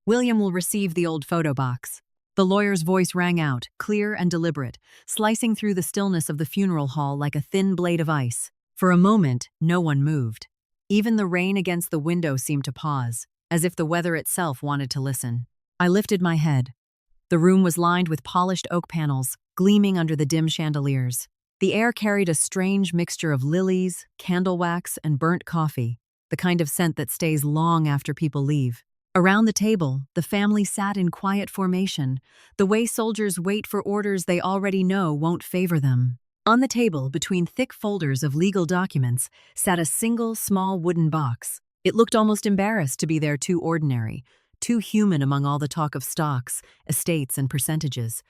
William will receive the old photo box. The lawyer's voice rang out, clear and deliberate, slicing through the stillness of the funeral hall like a thin blade of ice. For a moment, no one moved. Even the rain against the window seemed to pause, as if the weather itself wanted to listen. I lifted my head. The room was lined with polished oak panels, gleaming under the dim chandeliers. The air carried a strange mixture of lilies, candle wax, and burnt coffee, the kind of scent that stays long after people leave. Around the table, the family sat in quiet formation, the way soldiers wait for orders they already know won't favor them. On the table, between thick folders of legal documents, sat a single small wooden box. It looked almost embarrassed to be there, too ordinary, too human among all the talk of stocks, estates, and percentages.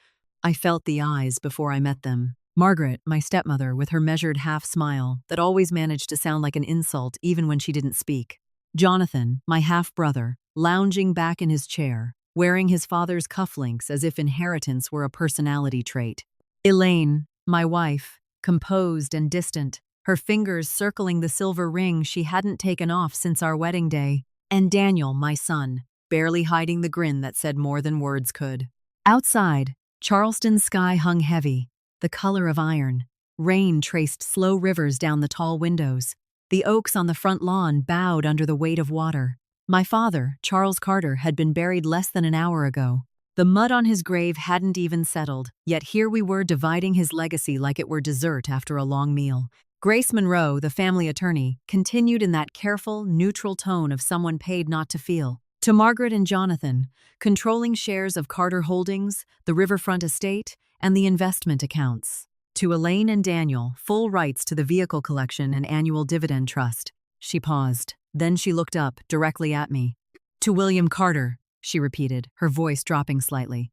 I felt the eyes before I met them. Margaret, my stepmother, with her measured half-smile that always managed to sound like an insult even when she didn't speak. Jonathan, my half-brother, lounging back in his chair, wearing his father's cufflinks as if inheritance were a personality trait. Elaine, my wife, composed and distant, her fingers circling the silver ring she hadn't taken off since our wedding day. And Daniel, my son, barely hiding the grin that said more than words could. Outside, Charleston's sky hung heavy, the color of iron. Rain traced slow rivers down the tall windows. The oaks on the front lawn bowed under the weight of water. My father, Charles Carter, had been buried less than an hour ago. The mud on his grave hadn't even settled, yet here we were dividing his legacy like it were dessert after a long meal. Grace Monroe, the family attorney, continued in that careful, neutral tone of someone paid not to feel. To Margaret and Jonathan, controlling shares of Carter Holdings, the Riverfront estate, and the investment accounts. To Elaine and Daniel, full rights to the vehicle collection and annual dividend trust. She paused. Then she looked up, directly at me. To William Carter, she repeated, her voice dropping slightly.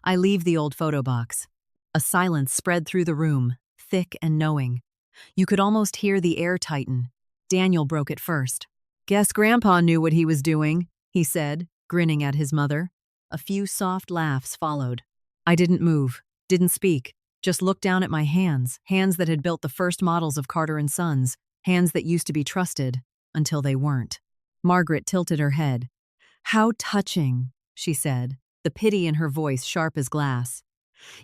I leave the old photo box. A silence spread through the room, thick and knowing. You could almost hear the air tighten. Daniel broke it first. Guess Grandpa knew what he was doing, he said, grinning at his mother. A few soft laughs followed. I didn't move, didn't speak, just looked down at my hands that had built the first models of Carter & Sons, hands that used to be trusted, until they weren't. Margaret tilted her head. How touching, she said, the pity in her voice sharp as glass.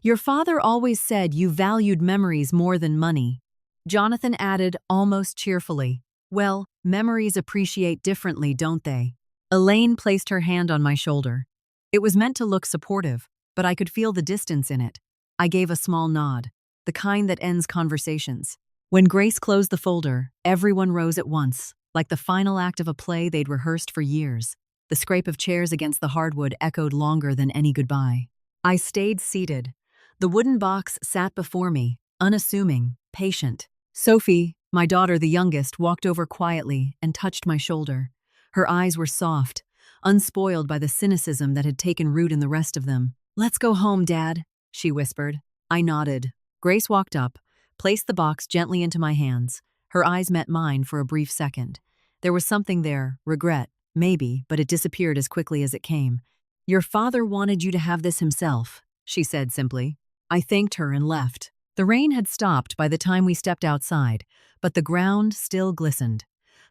Your father always said you valued memories more than money. Jonathan added almost cheerfully, well, memories appreciate differently, don't they? Elaine placed her hand on my shoulder. It was meant to look supportive, but I could feel the distance in it. I gave a small nod, the kind that ends conversations. When Grace closed the folder, everyone rose at once, like the final act of a play they'd rehearsed for years. The scrape of chairs against the hardwood echoed longer than any goodbye. I stayed seated. The wooden box sat before me, unassuming, patient. Sophie, my daughter, the youngest, walked over quietly and touched my shoulder. Her eyes were soft, unspoiled by the cynicism that had taken root in the rest of them. Let's go home, Dad, she whispered. I nodded. Grace walked up, placed the box gently into my hands. Her eyes met mine for a brief second. There was something there, regret, maybe, but it disappeared as quickly as it came. Your father wanted you to have this himself, she said simply. I thanked her and left. The rain had stopped by the time we stepped outside, but the ground still glistened.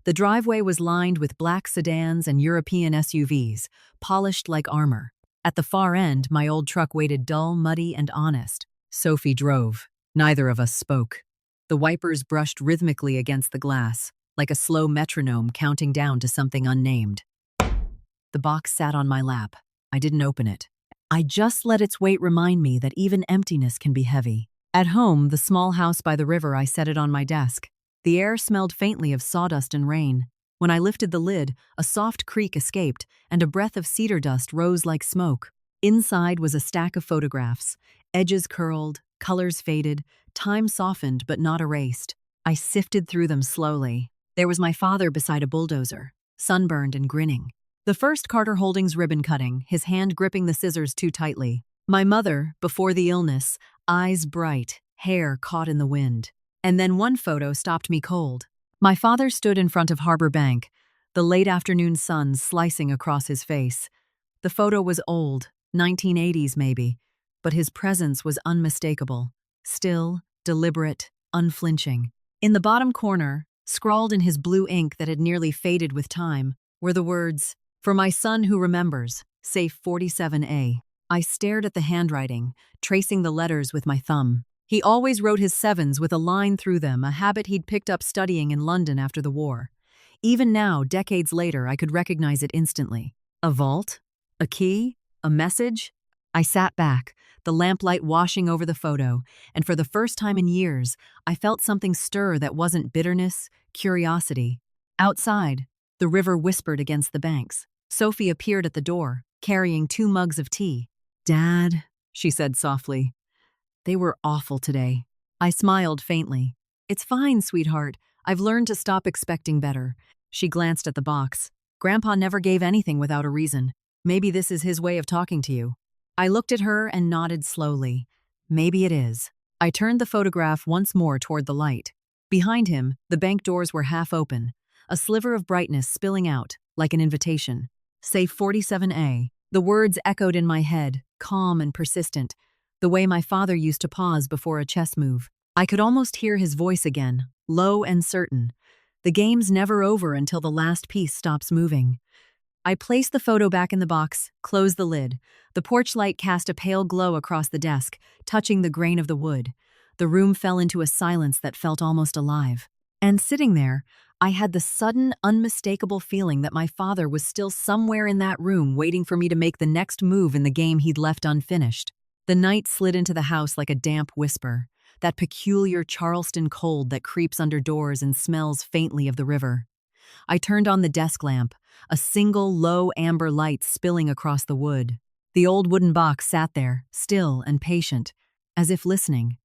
The driveway was lined with black sedans and European SUVs, polished like armor. At the far end, my old truck waited dull, muddy, and honest. Sophie drove. Neither of us spoke. The wipers brushed rhythmically against the glass, like a slow metronome counting down to something unnamed. The box sat on my lap. I didn't open it. I just let its weight remind me that even emptiness can be heavy. At home, the small house by the river, I set it on my desk. The air smelled faintly of sawdust and rain. When I lifted the lid, a soft creak escaped, and a breath of cedar dust rose like smoke. Inside was a stack of photographs, edges curled, colors faded, time softened but not erased. I sifted through them slowly. There was my father beside a bulldozer, sunburned and grinning. The first Carter Holdings ribbon cutting, his hand gripping the scissors too tightly. My mother, before the illness, eyes bright, hair caught in the wind. And then one photo stopped me cold. My father stood in front of Harbor Bank, the late afternoon sun slicing across his face. The photo was old, 1980s maybe, but his presence was unmistakable. Still, deliberate, unflinching. In the bottom corner, scrawled in his blue ink that had nearly faded with time, were the words, "For my son who remembers." safe 47A. I stared at the handwriting, tracing the letters with my thumb. He always wrote his sevens with a line through them, a habit he'd picked up studying in London after the war. Even now, decades later, I could recognize it instantly. A vault? A key? A message? I sat back, the lamplight washing over the photo, and for the first time in years, I felt something stir that wasn't bitterness, curiosity. Outside, the river whispered against the banks. Sophie appeared at the door, carrying 2 mugs of tea. "Dad," she said softly. "They were awful today." I smiled faintly. "It's fine, sweetheart. I've learned to stop expecting better." She glanced at the box. "Grandpa never gave anything without a reason. Maybe this is his way of talking to you." I looked at her and nodded slowly. "Maybe it is." I turned the photograph once more toward the light. Behind him, the bank doors were half open, a sliver of brightness spilling out, like an invitation. Safe 47A. The words echoed in my head, calm and persistent, the way my father used to pause before a chess move. I could almost hear his voice again, low and certain. "The game's never over until the last piece stops moving." I placed the photo back in the box, closed the lid. The porch light cast a pale glow across the desk, touching the grain of the wood. The room fell into a silence that felt almost alive. And sitting there, I had the sudden, unmistakable feeling that my father was still somewhere in that room waiting for me to make the next move in the game he'd left unfinished. The night slid into the house like a damp whisper, that peculiar Charleston cold that creeps under doors and smells faintly of the river. I turned on the desk lamp, a single low amber light spilling across the wood. The old wooden box sat there, still and patient, as if listening.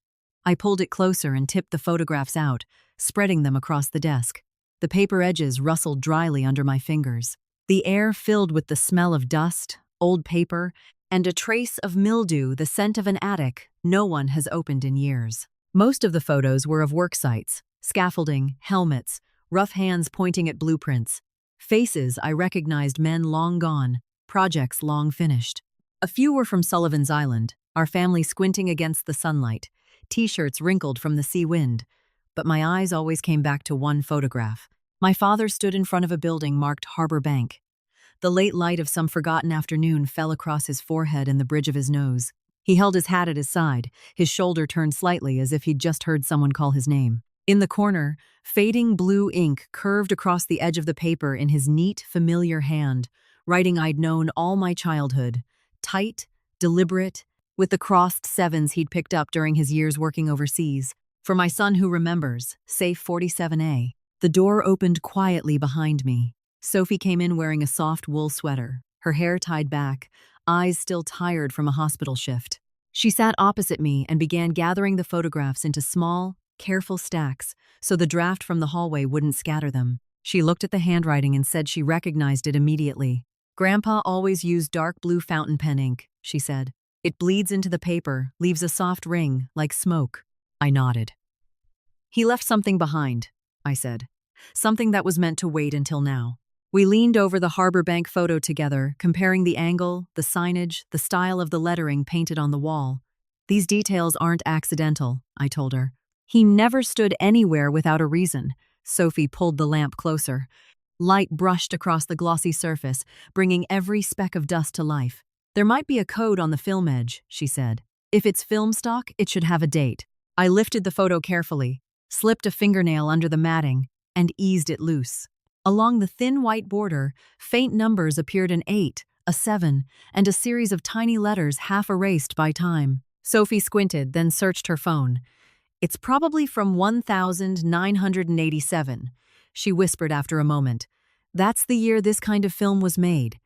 I pulled it closer and tipped the photographs out, spreading them across the desk. The paper edges rustled dryly under my fingers. The air filled with the smell of dust, old paper, and a trace of mildew, the scent of an attic no one has opened in years. Most of the photos were of work sites, scaffolding, helmets, rough hands pointing at blueprints. Faces I recognized, men long gone, projects long finished. A few were from Sullivan's Island, our family squinting against the sunlight, t-shirts wrinkled from the sea wind. But my eyes always came back to one photograph. My father stood in front of a building marked Harbor Bank. The late light of some forgotten afternoon fell across his forehead and the bridge of his nose. He held his hat at his side, his shoulder turned slightly as if he'd just heard someone call his name. In the corner, fading blue ink curved across the edge of the paper in his neat, familiar hand, writing I'd known all my childhood. Tight, deliberate, with the crossed sevens he'd picked up during his years working overseas. "For my son who remembers, safe 47A. The door opened quietly behind me. Sophie came in wearing a soft wool sweater, her hair tied back, eyes still tired from a hospital shift. She sat opposite me and began gathering the photographs into small, careful stacks so the draft from the hallway wouldn't scatter them. She looked at the handwriting and said she recognized it immediately. "Grandpa always used dark blue fountain pen ink," she said. "It bleeds into the paper, leaves a soft ring, like smoke." I nodded. "He left something behind," I said. "Something that was meant to wait until now." We leaned over the Harbor Bank photo together, comparing the angle, the signage, the style of the lettering painted on the wall. "These details aren't accidental," I told her. "He never stood anywhere without a reason." Sophie pulled the lamp closer. Light brushed across the glossy surface, bringing every speck of dust to life. "There might be a code on the film edge," she said. "If it's film stock, it should have a date." I lifted the photo carefully, slipped a fingernail under the matting, and eased it loose. Along the thin white border, faint numbers appeared: an 8, a 7, and a series of tiny letters half erased by time. Sophie squinted, then searched her phone. "It's probably from 1987, she whispered after a moment. "That's the year this kind of film was made.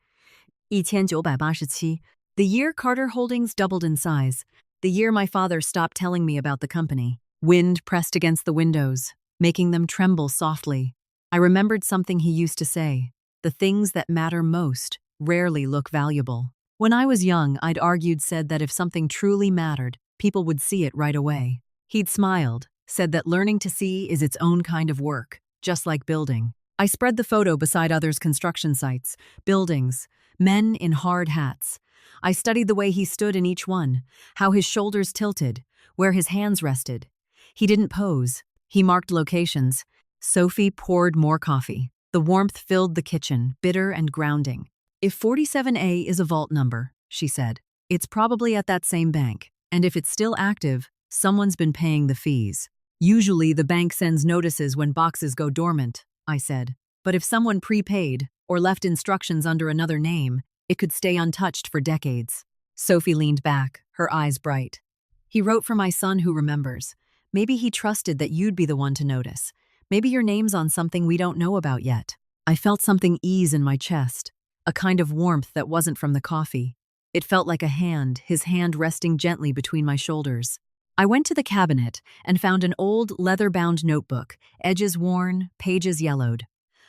1987. The year Carter Holdings doubled in size. The year my father stopped telling me about the company." Wind pressed against the windows, making them tremble softly. I remembered something he used to say: "The things that matter most rarely look valuable." When I was young, I'd said that if something truly mattered, people would see it right away. He'd smiled, said that learning to see is its own kind of work, just like building. I spread the photo beside others' construction sites, buildings, men in hard hats. I studied the way he stood in each one, how his shoulders tilted, where his hands rested. He didn't pose. He marked locations. Sophie poured more coffee. The warmth filled the kitchen, bitter and grounding. If 47A is a vault number, she said, it's probably at that same bank. And if it's still active, someone's been paying the fees. Usually the bank sends notices when boxes go dormant, I said. But if someone prepaid or left instructions under another name, it could stay untouched for decades. Sophie leaned back, her eyes bright. He wrote for my son who remembers. Maybe he trusted that you'd be the one to notice. Maybe your name's on something we don't know about yet. I felt something ease in my chest, a kind of warmth that wasn't from the coffee. It felt like a hand, his hand resting gently between my shoulders. I went to the cabinet and found an old leather-bound notebook, edges worn, pages yellowed.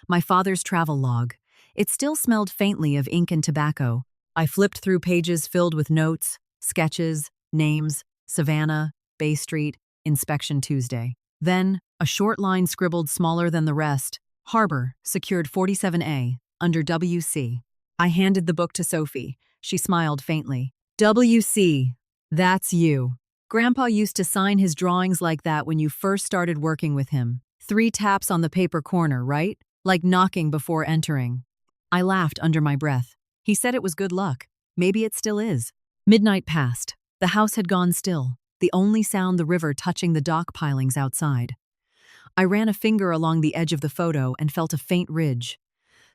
My father's travel log. It still smelled faintly of ink and tobacco. I flipped through pages filled with notes, sketches, names, Savannah, Bay Street, Inspection Tuesday. Then, a short line scribbled smaller than the rest, Harbor, secured 47A, under WC. I handed the book to Sophie. She smiled faintly. WC, that's you. Grandpa used to sign his drawings like that when you first started working with him. 3 taps on the paper corner, right? Like knocking before entering. I laughed under my breath. He said it was good luck. Maybe it still is. Midnight passed. The house had gone still, the only sound the river touching the dock pilings outside. I ran a finger along the edge of the photo and felt a faint ridge.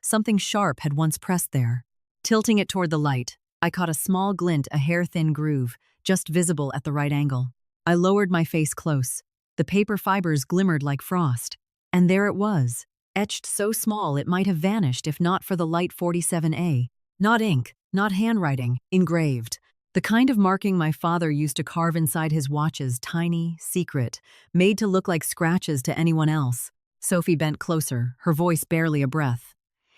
Something sharp had once pressed there. Tilting it toward the light, I caught a small glint, a hair-thin groove, just visible at the right angle. I lowered my face close. The paper fibers glimmered like frost. And there it was, etched so small it might have vanished if not for the light 47A. Not ink, not handwriting, engraved. The kind of marking my father used to carve inside his watches, tiny, secret, made to look like scratches to anyone else. Sophie bent closer, her voice barely a breath.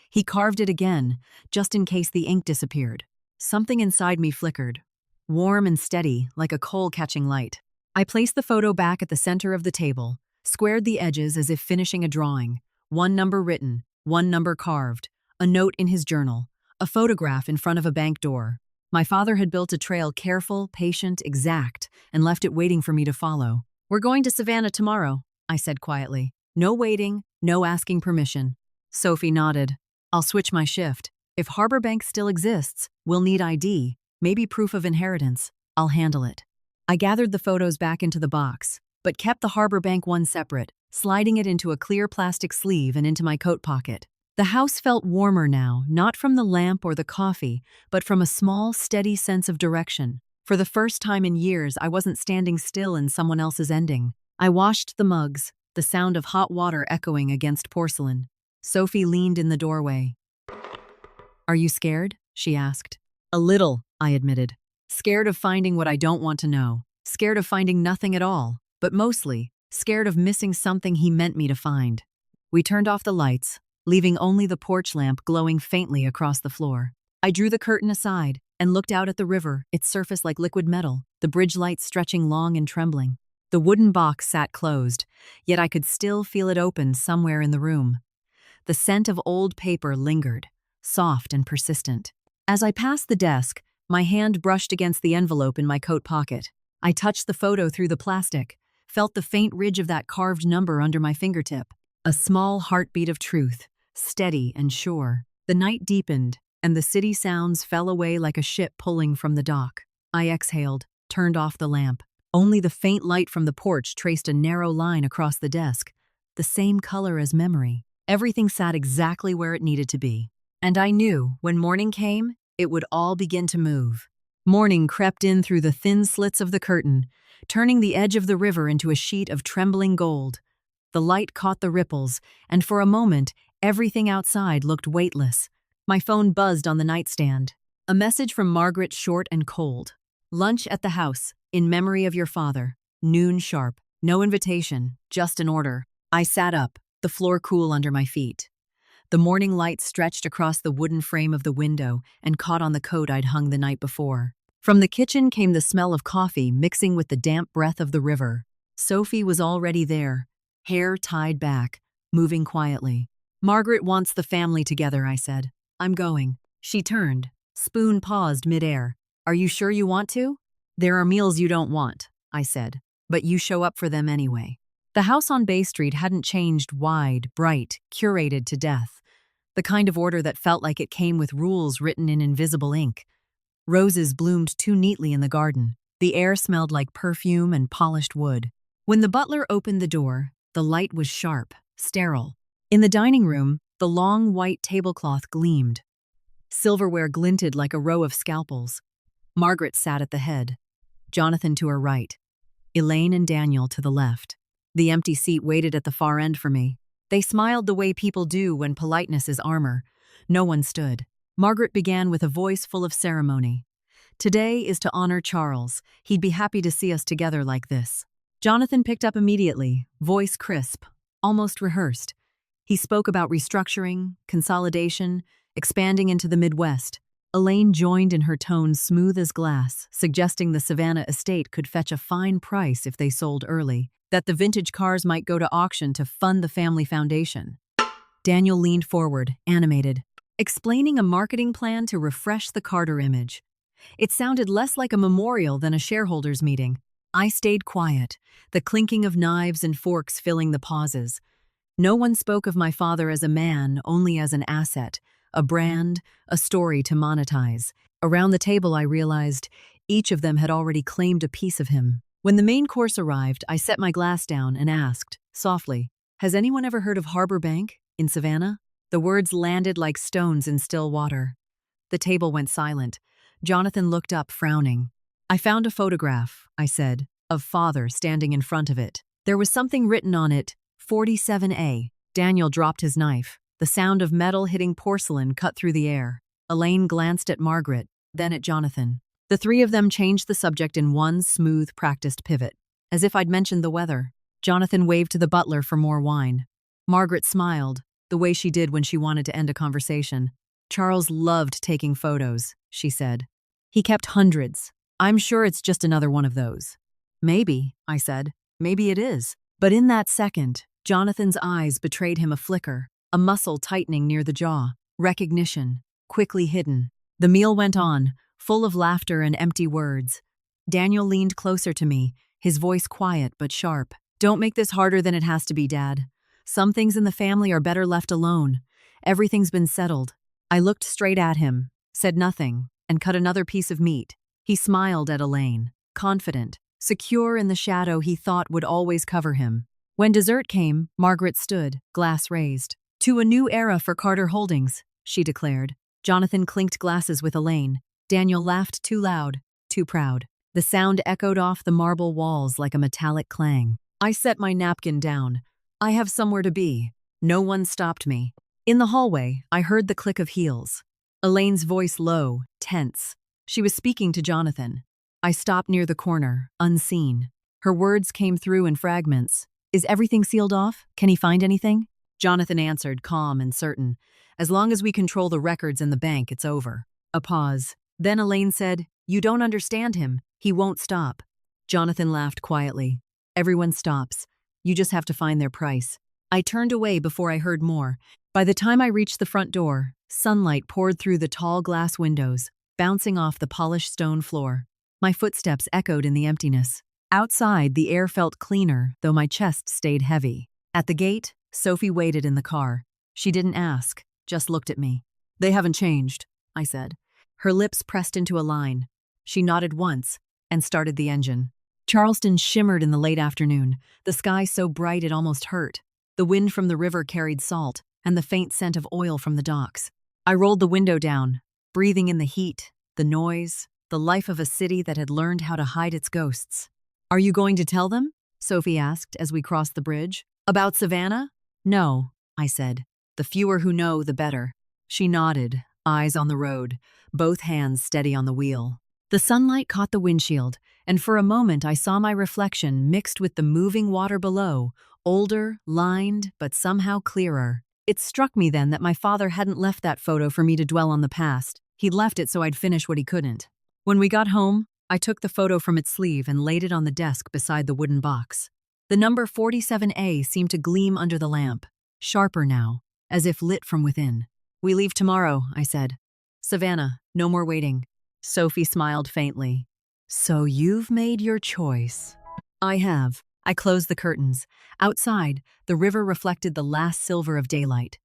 He carved it again, just in case the ink disappeared. Something inside me flickered, warm and steady, like a coal-catching light. I placed the photo back at the center of the table, squared the edges as if finishing a drawing. 1 number written, 1 number carved, a note in his journal, a photograph in front of a bank door. My father had built a trail careful, patient, exact, and left it waiting for me to follow. We're going to Savannah tomorrow, I said quietly. No waiting, no asking permission. Sophie nodded. I'll switch my shift. If Harbor Bank still exists, we'll need ID, maybe proof of inheritance. I'll handle it. I gathered the photos back into the box, but kept the Harbor Bank one separate, sliding it into a clear plastic sleeve and into my coat pocket. The house felt warmer now, not from the lamp or the coffee, but from a small, steady sense of direction. For the first time in years, I wasn't standing still in someone else's ending. I washed the mugs, the sound of hot water echoing against porcelain. Sophie leaned in the doorway. Are you scared? She asked. A little, I admitted. Scared of finding what I don't want to know. Scared of finding nothing at all. But mostly, scared of missing something he meant me to find. We turned off the lights, leaving only the porch lamp glowing faintly across the floor. I drew the curtain aside and looked out at the river, its surface like liquid metal, the bridge lights stretching long and trembling. The wooden box sat closed, yet I could still feel it open somewhere in the room. The scent of old paper lingered, soft and persistent. As I passed the desk, my hand brushed against the envelope in my coat pocket. I touched the photo through the plastic, felt the faint ridge of that carved number under my fingertip. A small heartbeat of truth, steady and sure. The night deepened, and the city sounds fell away like a ship pulling from the dock. I exhaled, turned off the lamp. Only the faint light from the porch traced a narrow line across the desk, the same color as memory. Everything sat exactly where it needed to be. And I knew, when morning came, it would all begin to move. Morning crept in through the thin slits of the curtain, turning the edge of the river into a sheet of trembling gold. The light caught the ripples, and for a moment, everything outside looked weightless. My phone buzzed on the nightstand. A message from Margaret, short and cold. Lunch at the house, in memory of your father. Noon sharp. No invitation, just an order. I sat up, the floor cool under my feet. The morning light stretched across the wooden frame of the window and caught on the coat I'd hung the night before. From the kitchen came the smell of coffee mixing with the damp breath of the river. Sophie was already there, hair tied back, moving quietly. Margaret wants the family together, I said. I'm going. She turned. Spoon paused midair. Are you sure you want to? There are meals you don't want, I said, but you show up for them anyway. The house on Bay Street hadn't changed, wide, bright, curated to death. the kind of order that felt like it came with rules written in invisible ink. Roses bloomed too neatly in the garden. The air smelled like perfume and polished wood. When the butler opened the door, the light was sharp, sterile. In the dining room, the long white tablecloth gleamed. Silverware glinted like a row of scalpels. Margaret sat at the head, Jonathan to her right, Elaine and Daniel to the left. The empty seat waited at the far end for me. They smiled the way people do when politeness is armor. No one stood. Margaret began with a voice full of ceremony. "Today is to honor Charles. He'd be happy to see us together like this." Jonathan picked up immediately, voice crisp, almost rehearsed. He spoke about restructuring, consolidation, expanding into the Midwest. Elaine joined in her tone smooth as glass, suggesting the Savannah estate could fetch a fine price if they sold early, that the vintage cars might go to auction to fund the family foundation. Daniel leaned forward, animated, explaining a marketing plan to refresh the Carter image. It sounded less like a memorial than a shareholders' meeting. I stayed quiet, the clinking of knives and forks filling the pauses. No one spoke of my father as a man, only as an asset, a brand, a story to monetize. Around the table, I realized each of them had already claimed a piece of him. When the main course arrived, I set my glass down and asked, softly, "Has anyone ever heard of Harbor Bank in Savannah?" The words landed like stones in still water. The table went silent. Jonathan looked up, frowning. "I found a photograph," I said, "of father standing in front of it. There was something written on it, 47A. Daniel dropped his knife. The sound of metal hitting porcelain cut through the air. Elaine glanced at Margaret, then at Jonathan. The three of them changed the subject in one smooth, practiced pivot, as if I'd mentioned the weather. Jonathan waved to the butler for more wine. Margaret smiled, the way she did when she wanted to end a conversation. "Charles loved taking photos," she said. "He kept hundreds. I'm sure it's just another one of those." "Maybe," I said. "Maybe it is." But in that second, Jonathan's eyes betrayed him a flicker, a muscle tightening near the jaw. Recognition, quickly hidden. The meal went on, full of laughter and empty words. Daniel leaned closer to me, his voice quiet but sharp. "Don't make this harder than it has to be, Dad. Some things in the family are better left alone. Everything's been settled." I looked straight at him, said nothing, and cut another piece of meat. He smiled at Elaine, confident, secure in the shadow he thought would always cover him. When dessert came, Margaret stood, glass raised. "To a new era for Carter Holdings," she declared. Jonathan clinked glasses with Elaine. Daniel laughed too loud, too proud. The sound echoed off the marble walls like a metallic clang. I set my napkin down. I have somewhere to be. No one stopped me. In the hallway, I heard the click of heels. Elaine's voice low, tense. She was speaking to Jonathan. I stopped near the corner, unseen. Her words came through in fragments. "Is everything sealed off? Can he find anything?" Jonathan answered, calm and certain. "As long as we control the records in the bank, it's over." A pause. Then Elaine said, "You don't understand him. He won't stop." Jonathan laughed quietly. "Everyone stops. You just have to find their price." I turned away before I heard more. By the time I reached the front door, sunlight poured through the tall glass windows, bouncing off the polished stone floor. My footsteps echoed in the emptiness. Outside, the air felt cleaner, though my chest stayed heavy. At the gate, Sophie waited in the car. She didn't ask, just looked at me. "They haven't changed," I said. Her lips pressed into a line. She nodded once and started the engine. Charleston shimmered in the late afternoon, the sky so bright it almost hurt. The wind from the river carried salt, and the faint scent of oil from the docks. I rolled the window down, breathing in the heat, the noise, the life of a city that had learned how to hide its ghosts. "Are you going to tell them?" Sophie asked as we crossed the bridge. "About Savannah?" "No," I said. "The fewer who know, the better." She nodded, eyes on the road, both hands steady on the wheel. The sunlight caught the windshield, and for a moment I saw my reflection mixed with the moving water below, older, lined, but somehow clearer. It struck me then that my father hadn't left that photo for me to dwell on the past. He'd left it so I'd finish what he couldn't. When we got home, I took the photo from its sleeve and laid it on the desk beside the wooden box. The number 47A seemed to gleam under the lamp, sharper now, as if lit from within. "We leave tomorrow," I said. "Savannah, no more waiting." Sophie smiled faintly. "So you've made your choice." "I have." I closed the curtains. Outside, the river reflected the last silver of daylight.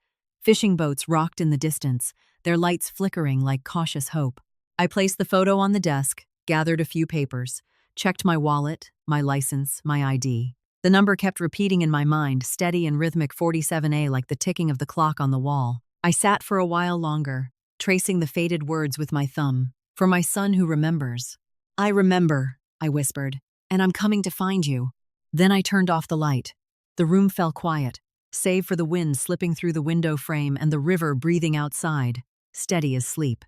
Fishing boats rocked in the distance, their lights flickering like cautious hope. I placed the photo on the desk, gathered a few papers, checked my wallet, my license, my ID. The number kept repeating in my mind, steady and rhythmic 47A like the ticking of the clock on the wall. I sat for a while longer, tracing the faded words with my thumb. For my son who remembers. I remember, I whispered, and I'm coming to find you. Then I turned off the light. The room fell quiet, save for the wind slipping through the window frame and the river breathing outside, steady as sleep.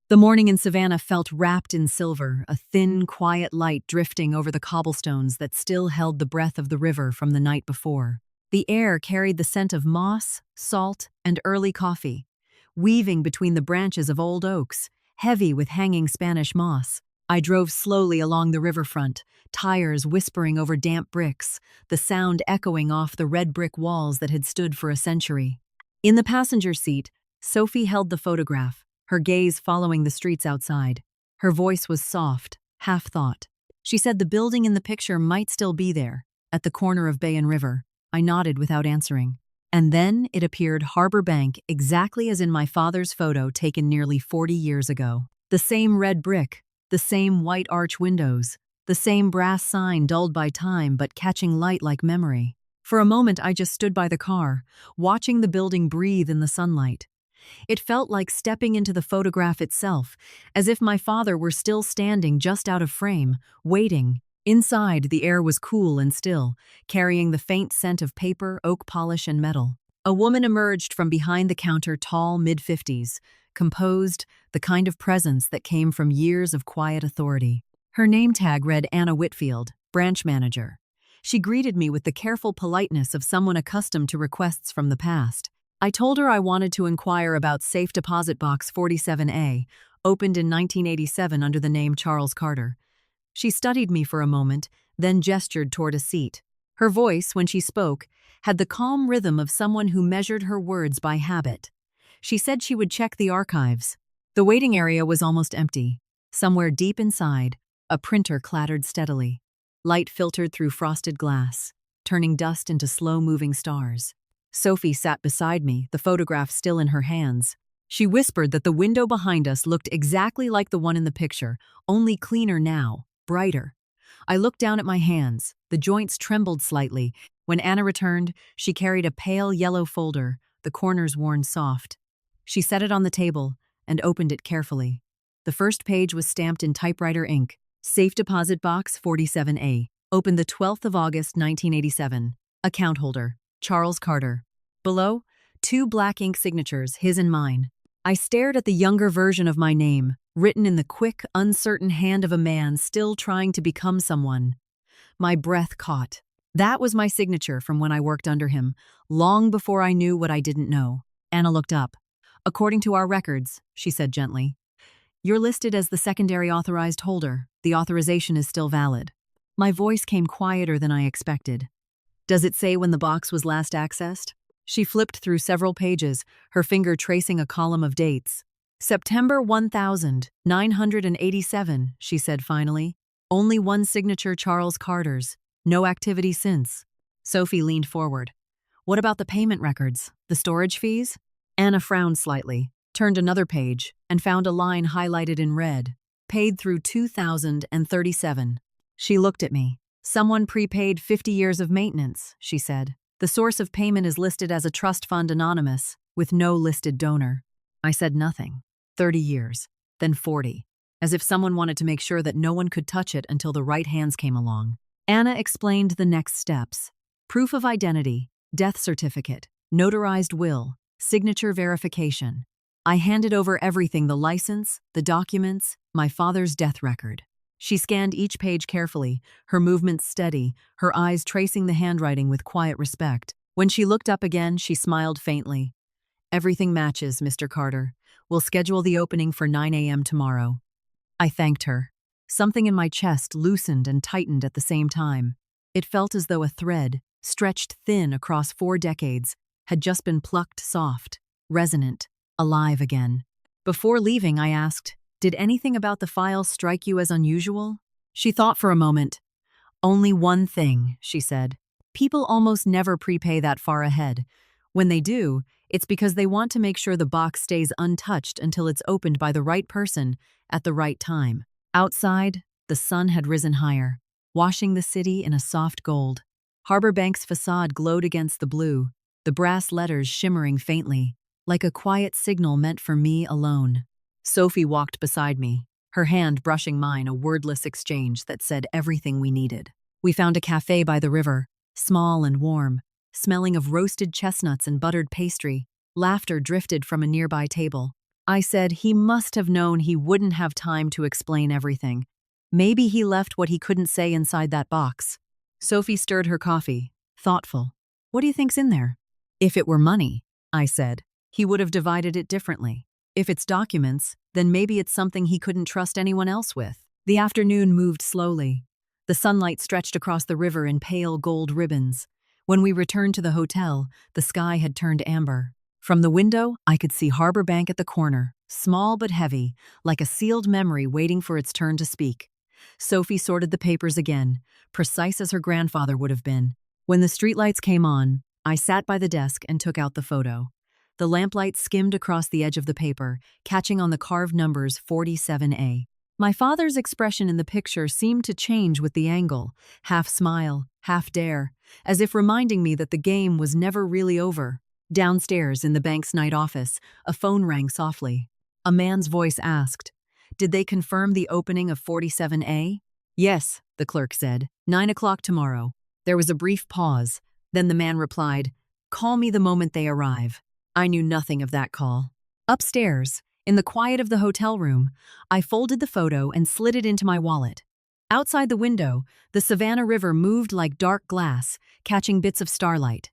The morning in Savannah felt wrapped in silver, a thin, quiet light drifting over the cobblestones that still held the breath of the river from the night before. The air carried the scent of moss, salt, and early coffee, weaving between the branches of old oaks, heavy with hanging Spanish moss. I drove slowly along the riverfront, tires whispering over damp bricks, the sound echoing off the red brick walls that had stood for a century. In the passenger seat, Sophie held the photograph, her gaze following the streets outside. Her voice was soft, half-thought. She said the building in the picture might still be there, at the corner of Bay and River. I nodded without answering. And then it appeared Harbor Bank exactly as in my father's photo taken nearly 40 years ago. The same red brick, the same white arch windows, the same brass sign dulled by time but catching light like memory. For a moment I just stood by the car, watching the building breathe in the sunlight. It felt like stepping into the photograph itself, as if my father were still standing just out of frame, waiting. Inside, the air was cool and still, carrying the faint scent of paper, oak polish, and metal. A woman emerged from behind the counter, tall, mid-50s, composed, the kind of presence that came from years of quiet authority. Her name tag read Anna Whitfield, branch manager. She greeted me with the careful politeness of someone accustomed to requests from the past. I told her I wanted to inquire about Safe Deposit Box 47A, opened in 1987 under the name Charles Carter. She studied me for a moment, then gestured toward a seat. Her voice, when she spoke, had the calm rhythm of someone who measured her words by habit. She said she would check the archives. The waiting area was almost empty. Somewhere deep inside, a printer clattered steadily. Light filtered through frosted glass, turning dust into slow-moving stars. Sophie sat beside me, the photograph still in her hands. She whispered that the window behind us looked exactly like the one in the picture, only cleaner now, brighter. I looked down at my hands. The joints trembled slightly. When Anna returned, she carried a pale yellow folder, the corners worn soft. She set it on the table and opened it carefully. The first page was stamped in typewriter ink, Safe Deposit Box 47A, opened the 12th of August, 1987. Account holder, Charles Carter. Below, 2 black ink signatures, his and mine. I stared at the younger version of my name, written in the quick, uncertain hand of a man still trying to become someone. My breath caught. That was my signature from when I worked under him, long before I knew what I didn't know. Anna looked up. According to our records, she said gently, you're listed as the secondary authorized holder. The authorization is still valid. My voice came quieter than I expected. Does it say when the box was last accessed? She flipped through several pages, her finger tracing a column of dates. September 1987, she said finally. Only one signature, Charles Carter's. No activity since. Sophie leaned forward. What about the payment records? The storage fees? Anna frowned slightly, turned another page, and found a line highlighted in red. Paid through 2037. She looked at me. Someone prepaid 50 years of maintenance, she said. The source of payment is listed as a trust fund anonymous, with no listed donor. I said nothing. 30 years, then 40, as if someone wanted to make sure that no one could touch it until the right hands came along. Anna explained the next steps. Proof of identity, death certificate, notarized will, signature verification. I handed over everything, the license, the documents, my father's death record. She scanned each page carefully, her movements steady, her eyes tracing the handwriting with quiet respect. When she looked up again, she smiled faintly. Everything matches, Mr. Carter. We'll schedule the opening for 9 a.m. tomorrow. I thanked her. Something in my chest loosened and tightened at the same time. It felt as though a thread, stretched thin across 4 decades, had just been plucked soft, resonant, alive again. Before leaving, I asked, did anything about the file strike you as unusual? She thought for a moment. Only one thing, she said. People almost never prepay that far ahead. When they do, it's because they want to make sure the box stays untouched until it's opened by the right person at the right time. Outside, the sun had risen higher, washing the city in a soft gold. Harbor Bank's facade glowed against the blue, the brass letters shimmering faintly, like a quiet signal meant for me alone. Sophie walked beside me, her hand brushing mine, a wordless exchange that said everything we needed. We found a cafe by the river, small and warm, smelling of roasted chestnuts and buttered pastry. Laughter drifted from a nearby table. I said he must have known he wouldn't have time to explain everything. Maybe he left what he couldn't say inside that box. Sophie stirred her coffee, thoughtful. What do you think's in there? If it were money, I said, he would have divided it differently. If it's documents, then maybe it's something he couldn't trust anyone else with. The afternoon moved slowly. The sunlight stretched across the river in pale gold ribbons. When we returned to the hotel, the sky had turned amber. From the window, I could see Harbor Bank at the corner, small but heavy, like a sealed memory waiting for its turn to speak. Sophie sorted the papers again, precise as her grandfather would have been. When the streetlights came on, I sat by the desk and took out the photo. The lamplight skimmed across the edge of the paper, catching on the carved numbers 47A. My father's expression in the picture seemed to change with the angle, half smile, half dare, as if reminding me that the game was never really over. Downstairs in the bank's night office, a phone rang softly. A man's voice asked, "Did they confirm the opening of 47A?" "Yes," the clerk said. 9 o'clock tomorrow." There was a brief pause. Then the man replied, "Call me the moment they arrive." I knew nothing of that call. Upstairs, in the quiet of the hotel room, I folded the photo and slid it into my wallet. Outside the window, the Savannah River moved like dark glass, catching bits of starlight.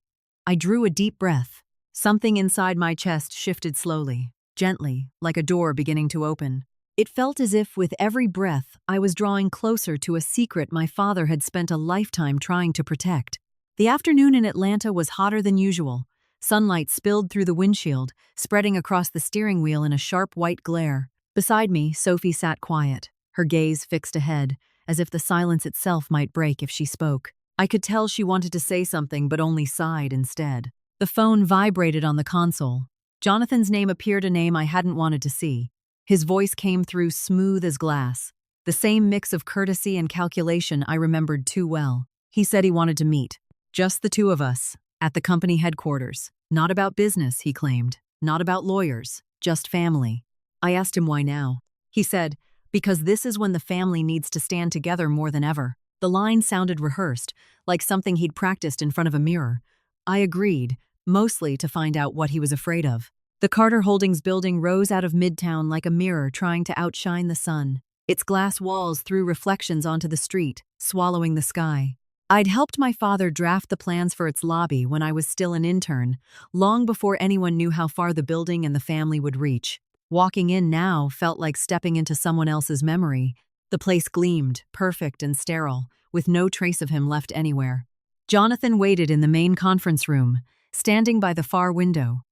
I drew a deep breath. Something inside my chest shifted slowly, gently, like a door beginning to open. It felt as if with every breath I was drawing closer to a secret my father had spent a lifetime trying to protect. The afternoon in Atlanta was hotter than usual. Sunlight spilled through the windshield, spreading across the steering wheel in a sharp white glare. Beside me, Sophie sat quiet, her gaze fixed ahead, as if the silence itself might break if she spoke. I could tell she wanted to say something but only sighed instead. The phone vibrated on the console. Jonathan's name appeared, a name I hadn't wanted to see. His voice came through smooth as glass, the same mix of courtesy and calculation I remembered too well. He said he wanted to meet, just the two of us, at the company headquarters. Not about business, he claimed. Not about lawyers. Just family. I asked him why now. He said, because this is when the family needs to stand together more than ever. The line sounded rehearsed, like something he'd practiced in front of a mirror. I agreed, mostly to find out what he was afraid of. The Carter Holdings building rose out of Midtown like a mirror trying to outshine the sun. Its glass walls threw reflections onto the street, swallowing the sky. I'd helped my father draft the plans for its lobby when I was still an intern, long before anyone knew how far the building and the family would reach. Walking in now felt like stepping into someone else's memory. The place gleamed, perfect and sterile, with no trace of him left anywhere. Jonathan waited in the main conference room, standing by the far window.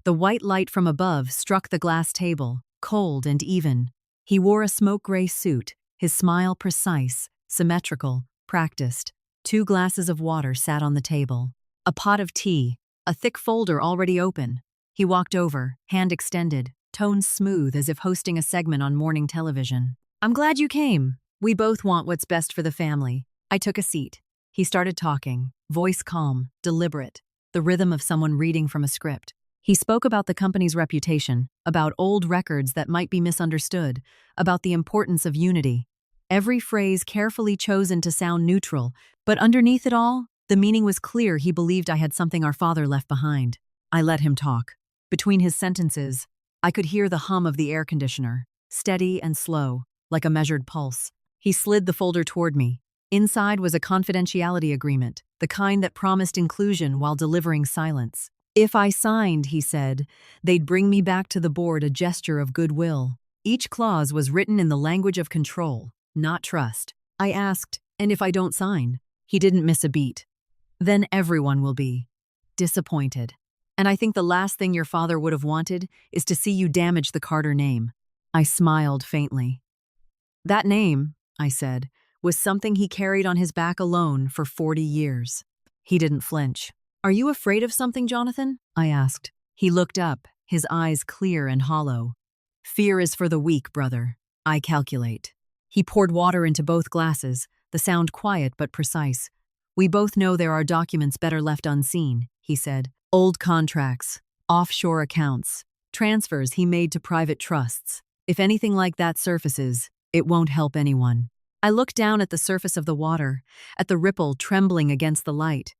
The white light from above struck the glass table, cold and even. He wore a smoke-gray suit, his smile precise, symmetrical, practiced. 2 glasses of water sat on the table. A pot of tea, a thick folder already open. He walked over, hand extended, tone smooth as if hosting a segment on morning television. "I'm glad you came. We both want what's best for the family." I took a seat. He started talking, voice calm, deliberate, the rhythm of someone reading from a script. He spoke about the company's reputation, about old records that might be misunderstood, about the importance of unity. Every phrase carefully chosen to sound neutral, but underneath it all, the meaning was clear. He believed I had something our father left behind. I let him talk. Between his sentences, I could hear the hum of the air conditioner, steady and slow, like a measured pulse. He slid the folder toward me. Inside was a confidentiality agreement, the kind that promised inclusion while delivering silence. If I signed, he said, they'd bring me back to the board, a gesture of goodwill. Each clause was written in the language of control, not trust. I asked, and if I don't sign? He didn't miss a beat. Then everyone will be disappointed. And I think the last thing your father would have wanted is to see you damage the Carter name. I smiled faintly. That name, I said, was something he carried on his back alone for 40 years. He didn't flinch. "Are you afraid of something, Jonathan?" I asked. He looked up, his eyes clear and hollow. "Fear is for the weak, brother. I calculate." He poured water into both glasses, the sound quiet but precise. "We both know there are documents better left unseen," he said. "Old contracts, offshore accounts, transfers he made to private trusts. If anything like that surfaces, it won't help anyone." I looked down at the surface of the water, at the ripple trembling against the light.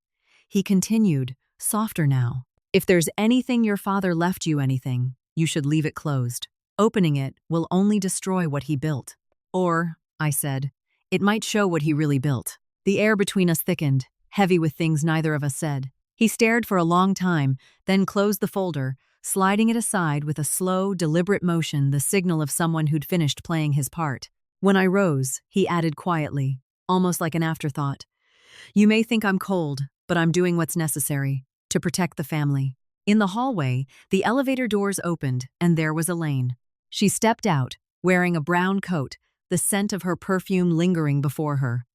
He continued, softer now. "If there's anything your father left you anything, you should leave it closed. Opening it will only destroy what he built." "Or," I said, "it might show what he really built." The air between us thickened, heavy with things neither of us said. He stared for a long time, then closed the folder, sliding it aside with a slow, deliberate motion, the signal of someone who'd finished playing his part. When I rose, he added quietly, almost like an afterthought, "You may think I'm cold, but I'm doing what's necessary to protect the family." In the hallway, the elevator doors opened, and there was Elaine. She stepped out, wearing a brown coat, the scent of her perfume lingering before her.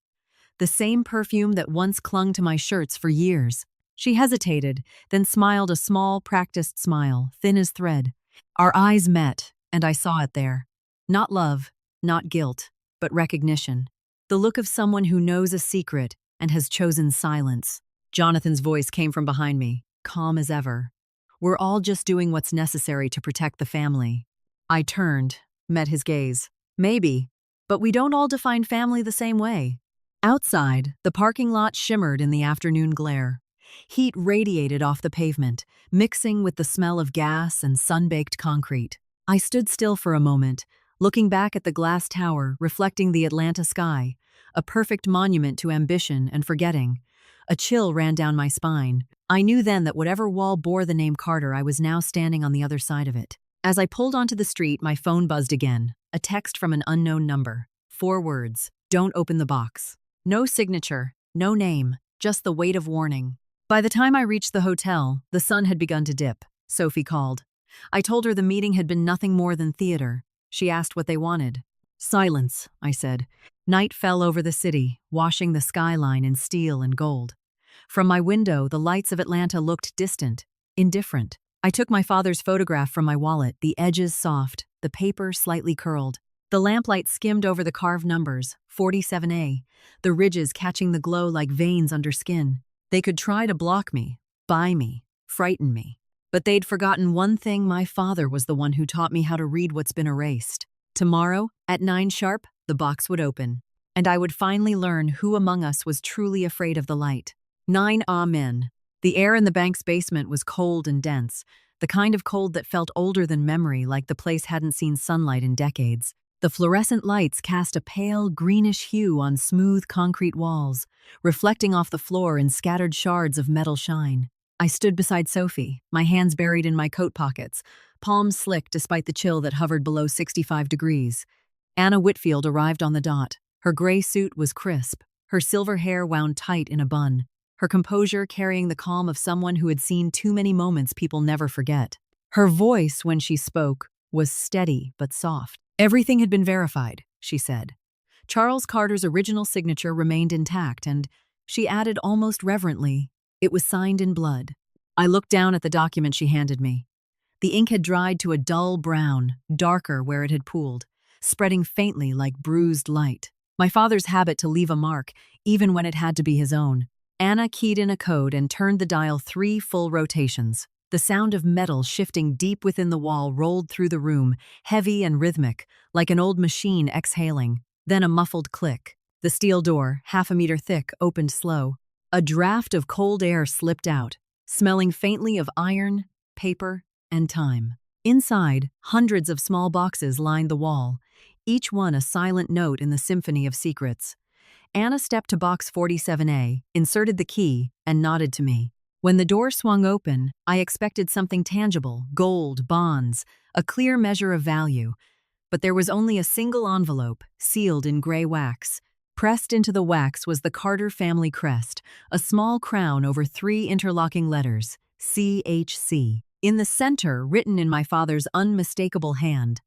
The same perfume that once clung to my shirts for years. She hesitated, then smiled a small, practiced smile, thin as thread. Our eyes met, and I saw it there. Not love, not guilt, but recognition. The look of someone who knows a secret and has chosen silence. Jonathan's voice came from behind me, calm as ever. "We're all just doing what's necessary to protect the family." I turned, met his gaze. "Maybe, but we don't all define family the same way." Outside, the parking lot shimmered in the afternoon glare. Heat radiated off the pavement, mixing with the smell of gas and sun-baked concrete. I stood still for a moment, looking back at the glass tower reflecting the Atlanta sky, a perfect monument to ambition and forgetting. A chill ran down my spine. I knew then that whatever wall bore the name Carter, I was now standing on the other side of it. As I pulled onto the street, my phone buzzed again, a text from an unknown number. 4 words, "Don't open the box." No signature, no name, just the weight of warning. By the time I reached the hotel, the sun had begun to dip. Sophie called. I told her the meeting had been nothing more than theater. She asked what they wanted. "Silence," I said. Night fell over the city, washing the skyline in steel and gold. From my window, the lights of Atlanta looked distant, indifferent. I took my father's photograph from my wallet, the edges soft, the paper slightly curled. The lamplight skimmed over the carved numbers, 47A, the ridges catching the glow like veins under skin. They could try to block me, buy me, frighten me. But they'd forgotten one thing: my father was the one who taught me how to read what's been erased. Tomorrow, at 9 sharp, the box would open, and I would finally learn who among us was truly afraid of the light. 9 Amen. The air in the bank's basement was cold and dense, the kind of cold that felt older than memory, like the place hadn't seen sunlight in decades. The fluorescent lights cast a pale, greenish hue on smooth concrete walls, reflecting off the floor in scattered shards of metal shine. I stood beside Sophie, my hands buried in my coat pockets, palms slick despite the chill that hovered below 65 degrees. Anna Whitfield arrived on the dot. Her gray suit was crisp, her silver hair wound tight in a bun, her composure carrying the calm of someone who had seen too many moments people never forget. Her voice, when she spoke, was steady but soft. "Everything had been verified," she said. Charles Carter's original signature remained intact, and, she added almost reverently, it was signed in blood. I looked down at the document she handed me. The ink had dried to a dull brown, darker where it had pooled, spreading faintly like bruised light. My father's habit to leave a mark, even when it had to be his own. Anna keyed in a code and turned the dial 3 full rotations. The sound of metal shifting deep within the wall rolled through the room, heavy and rhythmic, like an old machine exhaling. Then a muffled click. The steel door, 1/2 meter thick, opened slow. A draft of cold air slipped out, smelling faintly of iron, paper, and time. Inside, hundreds of small boxes lined the wall, each one a silent note in the symphony of secrets. Anna stepped to box 47A, inserted the key, and nodded to me. When the door swung open, I expected something tangible: gold, bonds, a clear measure of value. But there was only a single envelope, sealed in gray wax. Pressed into the wax was the Carter family crest, a small crown over 3 interlocking letters, CHC. In the center, written in my father's unmistakable hand,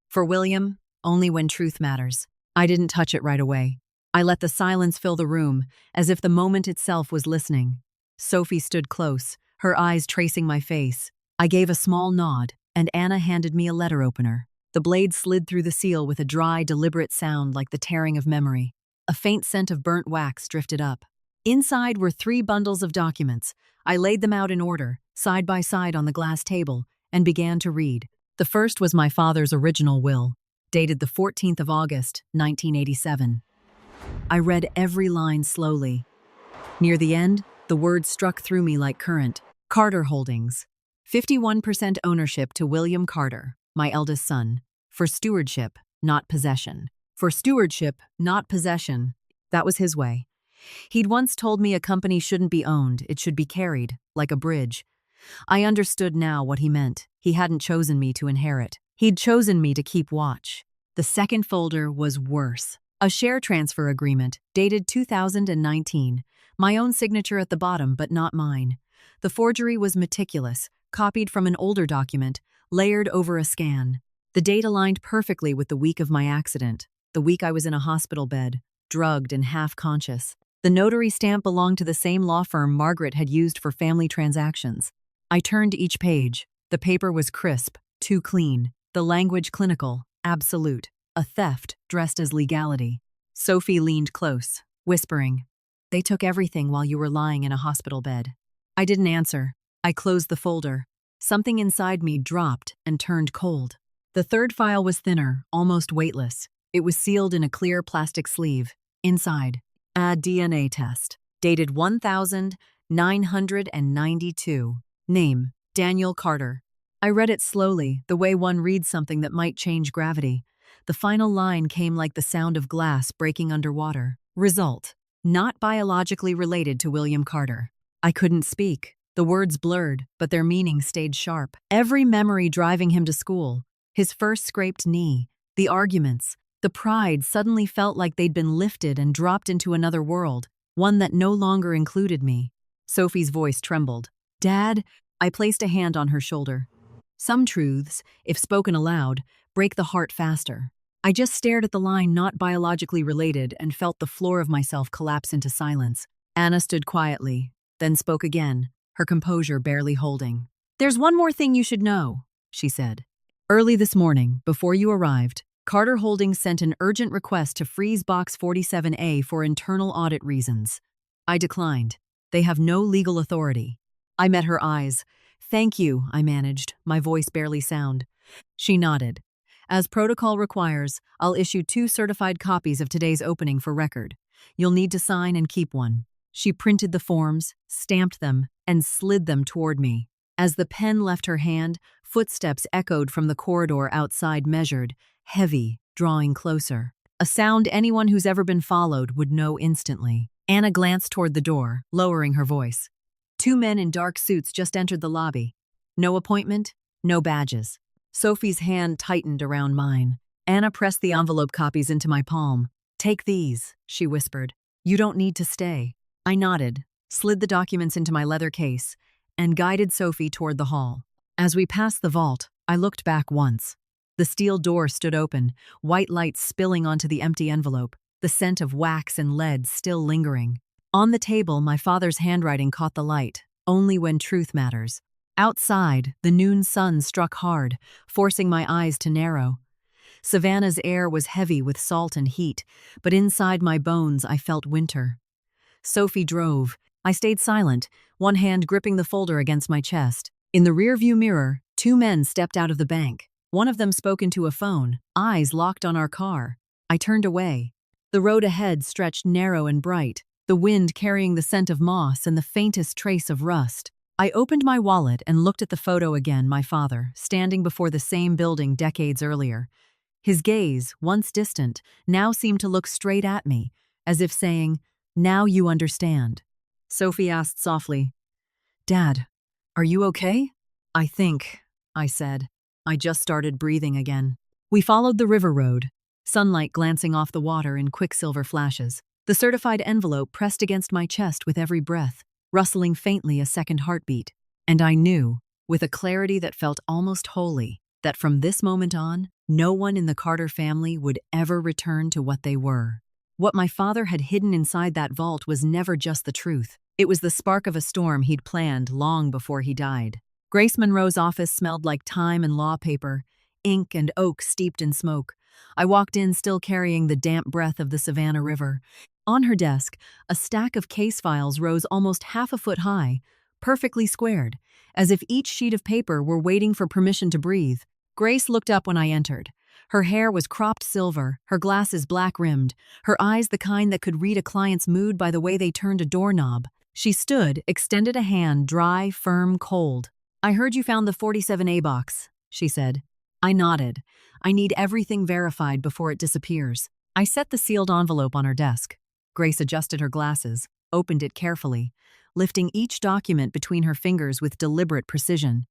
"For William, only when truth matters." I didn't touch it right away. I let the silence fill the room, as if the moment itself was listening. Sophie stood close, her eyes tracing my face. I gave a small nod, and Anna handed me a letter opener. The blade slid through the seal with a dry, deliberate sound like the tearing of memory. A faint scent of burnt wax drifted up. Inside were 3 bundles of documents. I laid them out in order, side by side on the glass table, and began to read. The first was my father's original will, dated the 14th of August, 1987. I read every line slowly. Near the end, the words struck through me like current. Carter Holdings. 51% ownership to William Carter, my eldest son. For stewardship, not possession. For stewardship, not possession. That was his way. He'd once told me a company shouldn't be owned, it should be carried, like a bridge. I understood now what he meant. He hadn't chosen me to inherit. He'd chosen me to keep watch. The second folder was worse. A share transfer agreement, dated 2019. My own signature at the bottom, but not mine. The forgery was meticulous, copied from an older document, layered over a scan. The date aligned perfectly with the week of my accident, the week I was in a hospital bed, drugged and half-conscious. The notary stamp belonged to the same law firm Margaret had used for family transactions. I turned each page. The paper was crisp, too clean. The language clinical, absolute. A theft dressed as legality. Sophie leaned close, whispering, "They took everything while you were lying in a hospital bed." I didn't answer. I closed the folder. Something inside me dropped and turned cold. The third file was thinner, almost weightless. It was sealed in a clear plastic sleeve. Inside, a DNA test, dated 1992. Name, Daniel Carter. I read it slowly, the way one reads something that might change gravity. The final line came like the sound of glass breaking underwater. Result, not biologically related to William Carter. I couldn't speak. The words blurred, but their meaning stayed sharp. Every memory driving him to school, his first scraped knee, the arguments, the pride suddenly felt like they'd been lifted and dropped into another world, one that no longer included me. Sophie's voice trembled. "Dad," I placed a hand on her shoulder. Some truths, if spoken aloud, break the heart faster. I just stared at the line "not biologically related" and felt the floor of myself collapse into silence. Anna stood quietly, then spoke again, her composure barely holding. "There's one more thing you should know," she said. "Early this morning, before you arrived, Carter Holdings sent an urgent request to freeze Box 47A for internal audit reasons. I declined. They have no legal authority." I met her eyes. "Thank you," I managed, my voice barely sound. She nodded. "As protocol requires, I'll issue 2 certified copies of today's opening for record. You'll need to sign and keep one." She printed the forms, stamped them, and slid them toward me. As the pen left her hand, footsteps echoed from the corridor outside, measured, heavy, drawing closer. A sound anyone who's ever been followed would know instantly. Anna glanced toward the door, lowering her voice. 2 men in dark suits just entered the lobby. No appointment, no badges. Sophie's hand tightened around mine. Anna pressed the envelope copies into my palm. "Take these," she whispered. "You don't need to stay." I nodded, slid the documents into my leather case, and guided Sophie toward the hall. As we passed the vault, I looked back once. The steel door stood open, white light spilling onto the empty envelope, the scent of wax and lead still lingering. On the table, my father's handwriting caught the light, "Only when truth matters." Outside, the noon sun struck hard, forcing my eyes to narrow. Savannah's air was heavy with salt and heat, but inside my bones I felt winter. Sophie drove. I stayed silent, one hand gripping the folder against my chest. In the rearview mirror, 2 men stepped out of the bank. One of them spoke into a phone, eyes locked on our car. I turned away. The road ahead stretched narrow and bright, the wind carrying the scent of moss and the faintest trace of rust. I opened my wallet and looked at the photo again, my father, standing before the same building decades earlier. His gaze, once distant, now seemed to look straight at me, as if saying, "Now you understand." Sophie asked softly, "Dad, are you okay?" "I think," I said. I just started breathing again. We followed the river road, sunlight glancing off the water in quicksilver flashes. The certified envelope pressed against my chest with every breath, rustling faintly a second heartbeat. And I knew, with a clarity that felt almost holy, that from this moment on, no one in the Carter family would ever return to what they were. What my father had hidden inside that vault was never just the truth. It was the spark of a storm he'd planned long before he died. Grace Monroe's office smelled like time and law paper, ink and oak steeped in smoke. I walked in still carrying the damp breath of the Savannah River. On her desk, a stack of case files rose almost half a foot high, perfectly squared, as if each sheet of paper were waiting for permission to breathe. Grace looked up when I entered. Her hair was cropped silver, her glasses black-rimmed, her eyes the kind that could read a client's mood by the way they turned a doorknob. She stood, extended a hand, dry, firm, cold. "I heard you found the 47A box," she said. I nodded. "I need everything verified before it disappears." I set the sealed envelope on her desk. Grace adjusted her glasses, opened it carefully, lifting each document between her fingers with deliberate precision.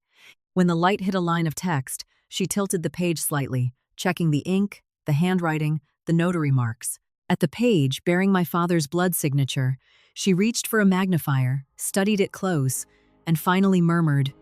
When the light hit a line of text, she tilted the page slightly, checking the ink, the handwriting, the notary marks. At the page bearing my father's blood signature, she reached for a magnifier, studied it close, and finally murmured,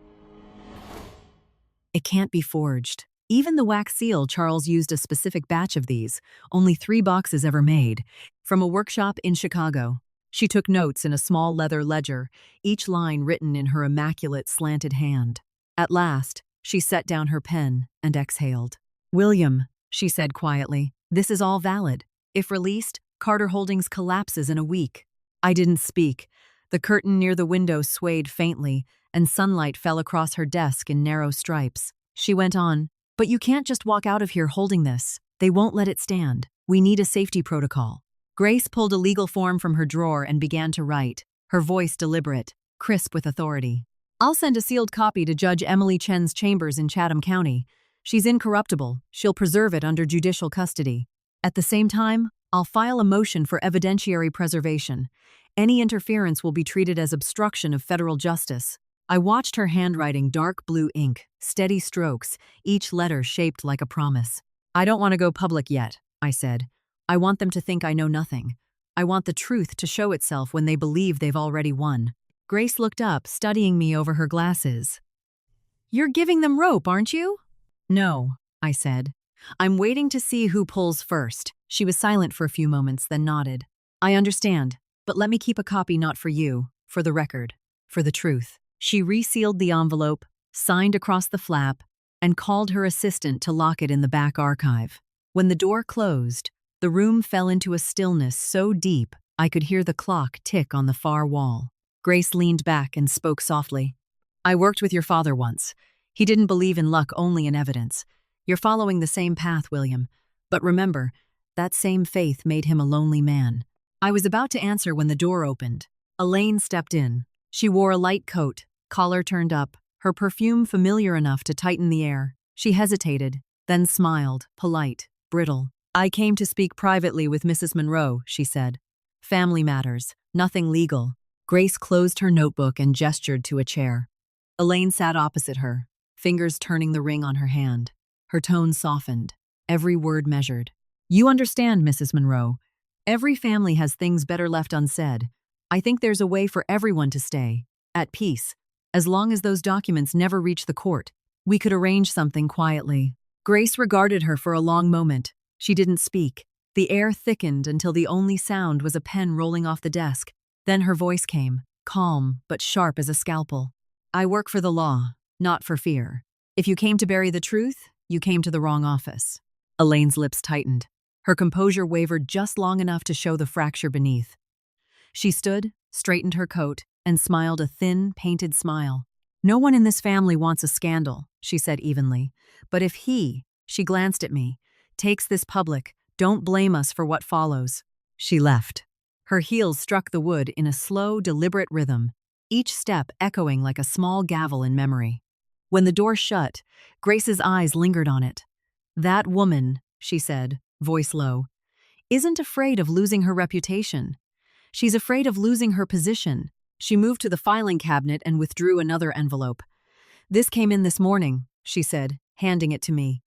"It can't be forged." Even the wax seal, Charles used a specific batch of these, only 3 boxes ever made, from a workshop in Chicago. She took notes in a small leather ledger, each line written in her immaculate slanted hand. At last, she set down her pen and exhaled. "William," she said quietly, "this is all valid. If released, Carter Holdings collapses in a week." I didn't speak. The curtain near the window swayed faintly, and sunlight fell across her desk in narrow stripes. She went on, "But you can't just walk out of here holding this. They won't let it stand. We need a safety protocol." Grace pulled a legal form from her drawer and began to write, her voice deliberate, crisp with authority. "I'll send a sealed copy to Judge Emily Chen's chambers in Chatham County. She's incorruptible. She'll preserve it under judicial custody. At the same time, I'll file a motion for evidentiary preservation. Any interference will be treated as obstruction of federal justice." I watched her handwriting, dark blue ink, steady strokes, each letter shaped like a promise. "I don't want to go public yet," I said. "I want them to think I know nothing. I want the truth to show itself when they believe they've already won." Grace looked up, studying me over her glasses. "You're giving them rope, aren't you?" "No," I said. "I'm waiting to see who pulls first." She was silent for a few moments, then nodded. "I understand, but let me keep a copy not for you, for the record, for the truth." She resealed the envelope, signed across the flap, and called her assistant to lock it in the back archive. When the door closed, the room fell into a stillness so deep I could hear the clock tick on the far wall. Grace leaned back and spoke softly. "I worked with your father once. He didn't believe in luck, only in evidence. You're following the same path, William. But remember, that same faith made him a lonely man." I was about to answer when the door opened. Elaine stepped in. She wore a light coat, collar turned up, her perfume familiar enough to tighten the air. She hesitated, then smiled, polite, brittle. "I came to speak privately with Mrs. Monroe," she said. "Family matters, nothing legal." Grace closed her notebook and gestured to a chair. Elaine sat opposite her, fingers turning the ring on her hand. Her tone softened, every word measured. "You understand, Mrs. Monroe. Every family has things better left unsaid. I think there's a way for everyone to stay at peace, as long as those documents never reach the court. We could arrange something quietly." Grace regarded her for a long moment. She didn't speak. The air thickened until the only sound was a pen rolling off the desk. Then her voice came, calm but sharp as a scalpel. "I work for the law, not for fear. If you came to bury the truth, you came to the wrong office." Elaine's lips tightened. Her composure wavered just long enough to show the fracture beneath. She stood, straightened her coat, and smiled a thin, painted smile. "No one in this family wants a scandal," she said evenly. "But if he," she glanced at me, "takes this public, don't blame us for what follows." She left. Her heels struck the wood in a slow, deliberate rhythm, each step echoing like a small gavel in memory. When the door shut, Grace's eyes lingered on it. "That woman," she said, voice low, "isn't afraid of losing her reputation. She's afraid of losing her position." She moved to the filing cabinet and withdrew another envelope. "This came in this morning," she said, handing it to me.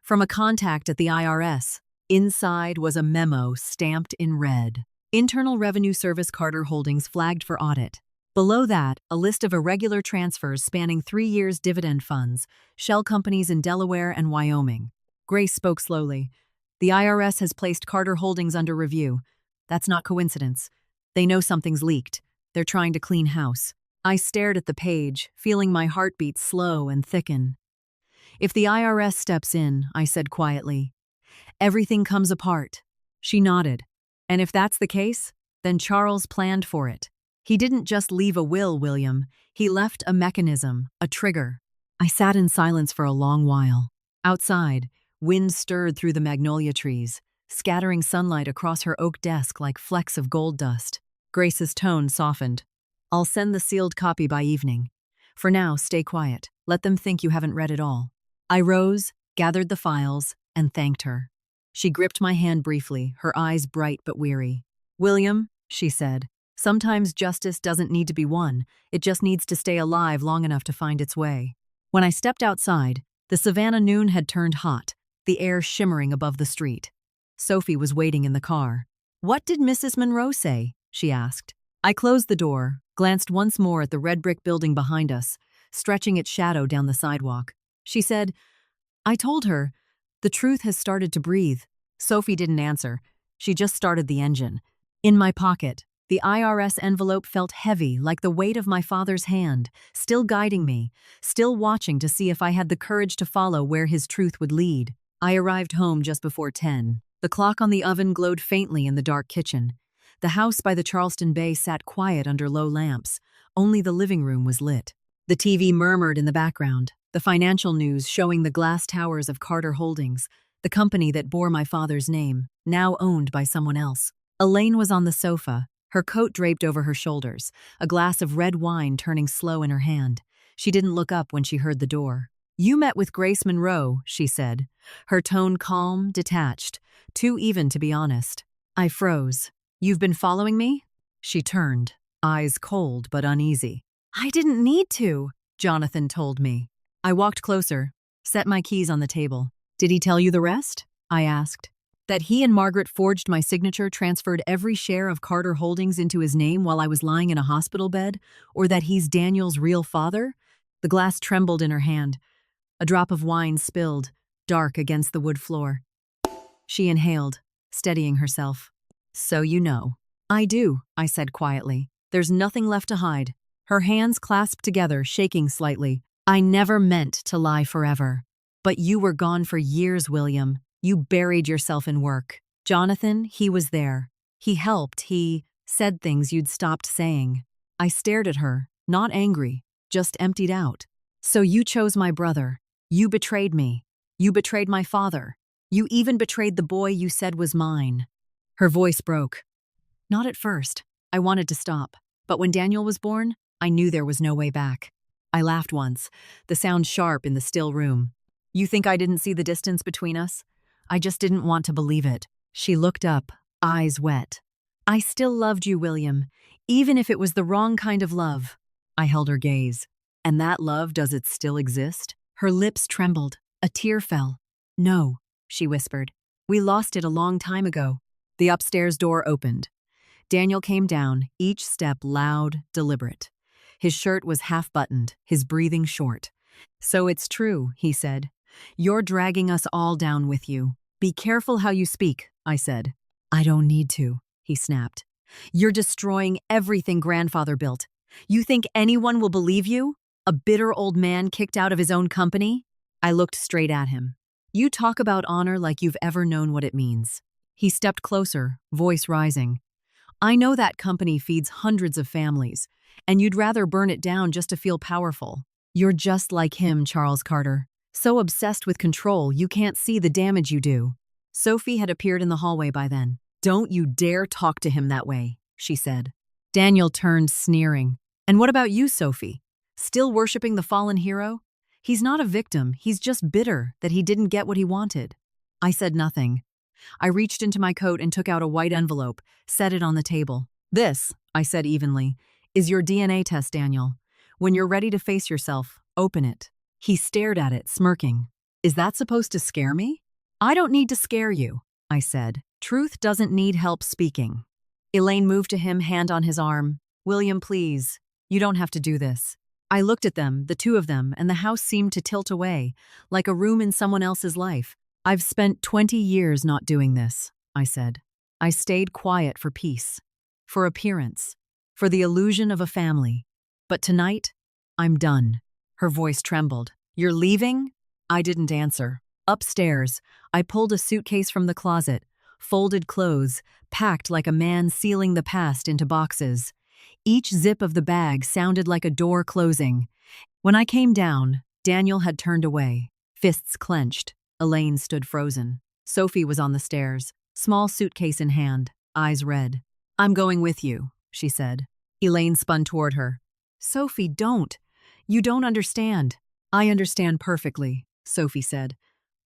"From a contact at the IRS. Inside was a memo stamped in red. Internal Revenue Service Carter Holdings flagged for audit. Below that, a list of irregular transfers spanning 3 years' dividend funds, shell companies in Delaware and Wyoming." Grace spoke slowly. "The IRS has placed Carter Holdings under review. That's not coincidence. They know something's leaked. They're trying to clean house. I stared at the page, feeling my heartbeat slow and thicken. If the IRS steps in, I said quietly, everything comes apart. She nodded. And if that's the case, then Charles planned for it. He didn't just leave a will, William. He left a mechanism, a trigger. I sat in silence for a long while. Outside, wind stirred through the magnolia trees, scattering sunlight across her oak desk like flecks of gold dust. Grace's tone softened. I'll send the sealed copy by evening. For now, stay quiet. Let them think you haven't read it all. I rose, gathered the files, and thanked her. She gripped my hand briefly, her eyes bright but weary. William, she said, sometimes justice doesn't need to be won. It just needs to stay alive long enough to find its way. When I stepped outside, the Savannah noon had turned hot, the air shimmering above the street. Sophie was waiting in the car. What did Mrs. Monroe say? She asked. I closed the door, glanced once more at the red brick building behind us, stretching its shadow down the sidewalk. She said, I told her, the truth has started to breathe. Sophie didn't answer. She just started the engine. In my pocket, the IRS envelope felt heavy, like the weight of my father's hand, still guiding me, still watching to see if I had the courage to follow where his truth would lead. I arrived home just before 10. The clock on the oven glowed faintly in the dark kitchen. The house by the Charleston Bay sat quiet under low lamps. Only the living room was lit. The TV murmured in the background, the financial news showing the glass towers of Carter Holdings, the company that bore my father's name, now owned by someone else. Elaine was on the sofa, her coat draped over her shoulders, a glass of red wine turning slow in her hand. She didn't look up when she heard the door. You met with Grace Monroe, she said, her tone calm, detached, too even to be honest. I froze. You've been following me? She turned, eyes cold but uneasy. I didn't need to, Jonathan told me. I walked closer, set my keys on the table. Did he tell you the rest? I asked. That he and Margaret forged my signature, transferred every share of Carter Holdings into his name while I was lying in a hospital bed, or that he's Daniel's real father? The glass trembled in her hand. A drop of wine spilled, dark against the wood floor. She inhaled, steadying herself. So you know. I do, I said quietly. There's nothing left to hide. Her hands clasped together, shaking slightly. I never meant to lie forever. But you were gone for years, William. You buried yourself in work. Jonathan, he was there. He helped, he said things you'd stopped saying. I stared at her, not angry, just emptied out. So you chose my brother. You betrayed me. You betrayed my father. You even betrayed the boy you said was mine. Her voice broke. Not at first. I wanted to stop. But when Daniel was born, I knew there was no way back. I laughed once, the sound sharp in the still room. You think I didn't see the distance between us? I just didn't want to believe it. She looked up, eyes wet. I still loved you, William, even if it was the wrong kind of love. I held her gaze. And that love, does it still exist? Her lips trembled. A tear fell. No, she whispered. We lost it a long time ago. The upstairs door opened. Daniel came down, each step loud, deliberate. His shirt was half-buttoned, his breathing short. So it's true, he said. You're dragging us all down with you. Be careful how you speak, I said. I don't need to, he snapped. You're destroying everything grandfather built. You think anyone will believe you? A bitter old man kicked out of his own company? I looked straight at him. You talk about honor like you've ever known what it means. He stepped closer, voice rising. I know that company feeds hundreds of families, and you'd rather burn it down just to feel powerful. You're just like him, Charles Carter. So obsessed with control, you can't see the damage you do. Sophie had appeared in the hallway by then. Don't you dare talk to him that way, she said. Daniel turned, sneering. And what about you, Sophie? Still worshiping the fallen hero? He's not a victim, he's just bitter that he didn't get what he wanted. I said nothing. I reached into my coat and took out a white envelope, set it on the table. This, I said evenly, is your DNA test, Daniel. When you're ready to face yourself, open it. He stared at it, smirking. Is that supposed to scare me? I don't need to scare you, I said. Truth doesn't need help speaking. Elaine moved to him, hand on his arm. William, please. You don't have to do this. I looked at them, the two of them, and the house seemed to tilt away, like a room in someone else's life. I've spent 20 years not doing this, I said. I stayed quiet for peace, for appearance. for the illusion of a family. But tonight, I'm done. Her voice trembled. You're leaving? I didn't answer. Upstairs, I pulled a suitcase from the closet, folded clothes, packed like a man sealing the past into boxes. Each zip of the bag sounded like a door closing. When I came down, Daniel had turned away, fists clenched. Elaine stood frozen. Sophie was on the stairs, small suitcase in hand, eyes red. I'm going with you, she said. Elaine spun toward her. Sophie, don't. You don't understand. I understand perfectly, Sophie said.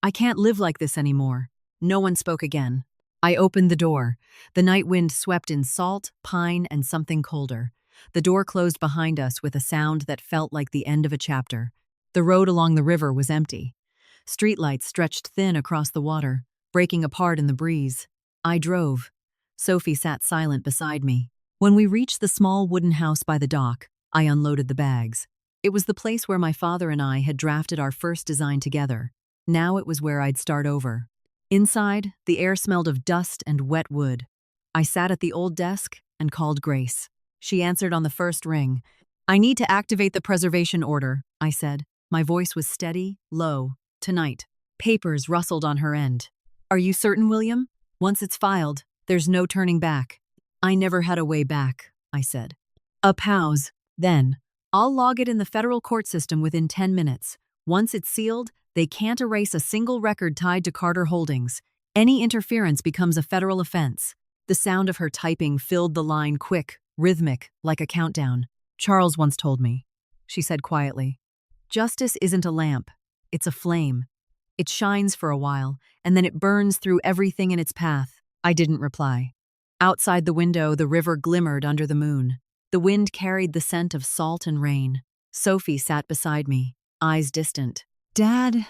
I can't live like this anymore. No one spoke again. I opened the door. The night wind swept in salt, pine, and something colder. The door closed behind us with a sound that felt like the end of a chapter. The road along the river was empty. Streetlights stretched thin across the water, breaking apart in the breeze. I drove. Sophie sat silent beside me. When we reached the small wooden house by the dock, I unloaded the bags. It was the place where my father and I had drafted our first design together. Now it was where I'd start over. Inside, the air smelled of dust and wet wood. I sat at the old desk and called Grace. She answered on the first ring. I need to activate the preservation order, I said. My voice was steady, low. Tonight. Papers rustled on her end. Are you certain, William? Once it's filed, there's no turning back. I never had a way back, I said. A pause. Then, I'll log it in the federal court system within 10 minutes. Once it's sealed, they can't erase a single record tied to Carter Holdings. Any interference becomes a federal offense. The sound of her typing filled the line quick, rhythmic, like a countdown. Charles once told me, she said quietly. Justice isn't a lamp. It's a flame. It shines for a while, and then it burns through everything in its path. I didn't reply. Outside the window, the river glimmered under the moon. The wind carried the scent of salt and rain. Sophie sat beside me, eyes distant. Dad,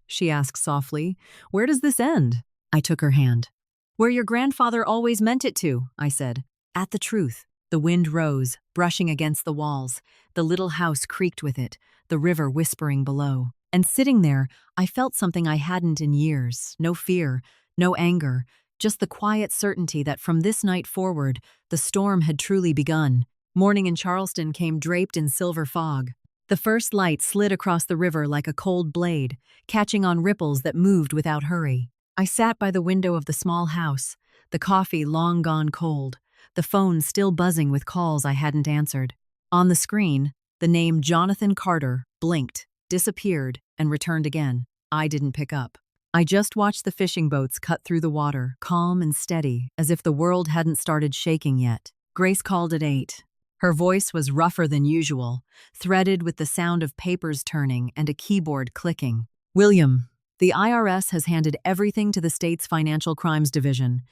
she asked softly, where does this end? I took her hand. Where your grandfather always meant it to, I said. At the truth. The wind rose, brushing against the walls. The little house creaked with it, the river whispering below. And sitting there, I felt something I hadn't in years. No fear, no anger, just the quiet certainty that from this night forward, the storm had truly begun. Morning in Charleston came draped in silver fog. The first light slid across the river like a cold blade, catching on ripples that moved without hurry. I sat by the window of the small house, the coffee long gone cold, the phone still buzzing with calls I hadn't answered. On the screen, the name Jonathan Carter blinked, disappeared, and returned again. I didn't pick up. I just watched the fishing boats cut through the water, calm and steady, as if the world hadn't started shaking yet. Grace called at 8. Her voice was rougher than usual, threaded with the sound of papers turning and a keyboard clicking. William, the IRS has handed everything to the state's Financial Crimes Division.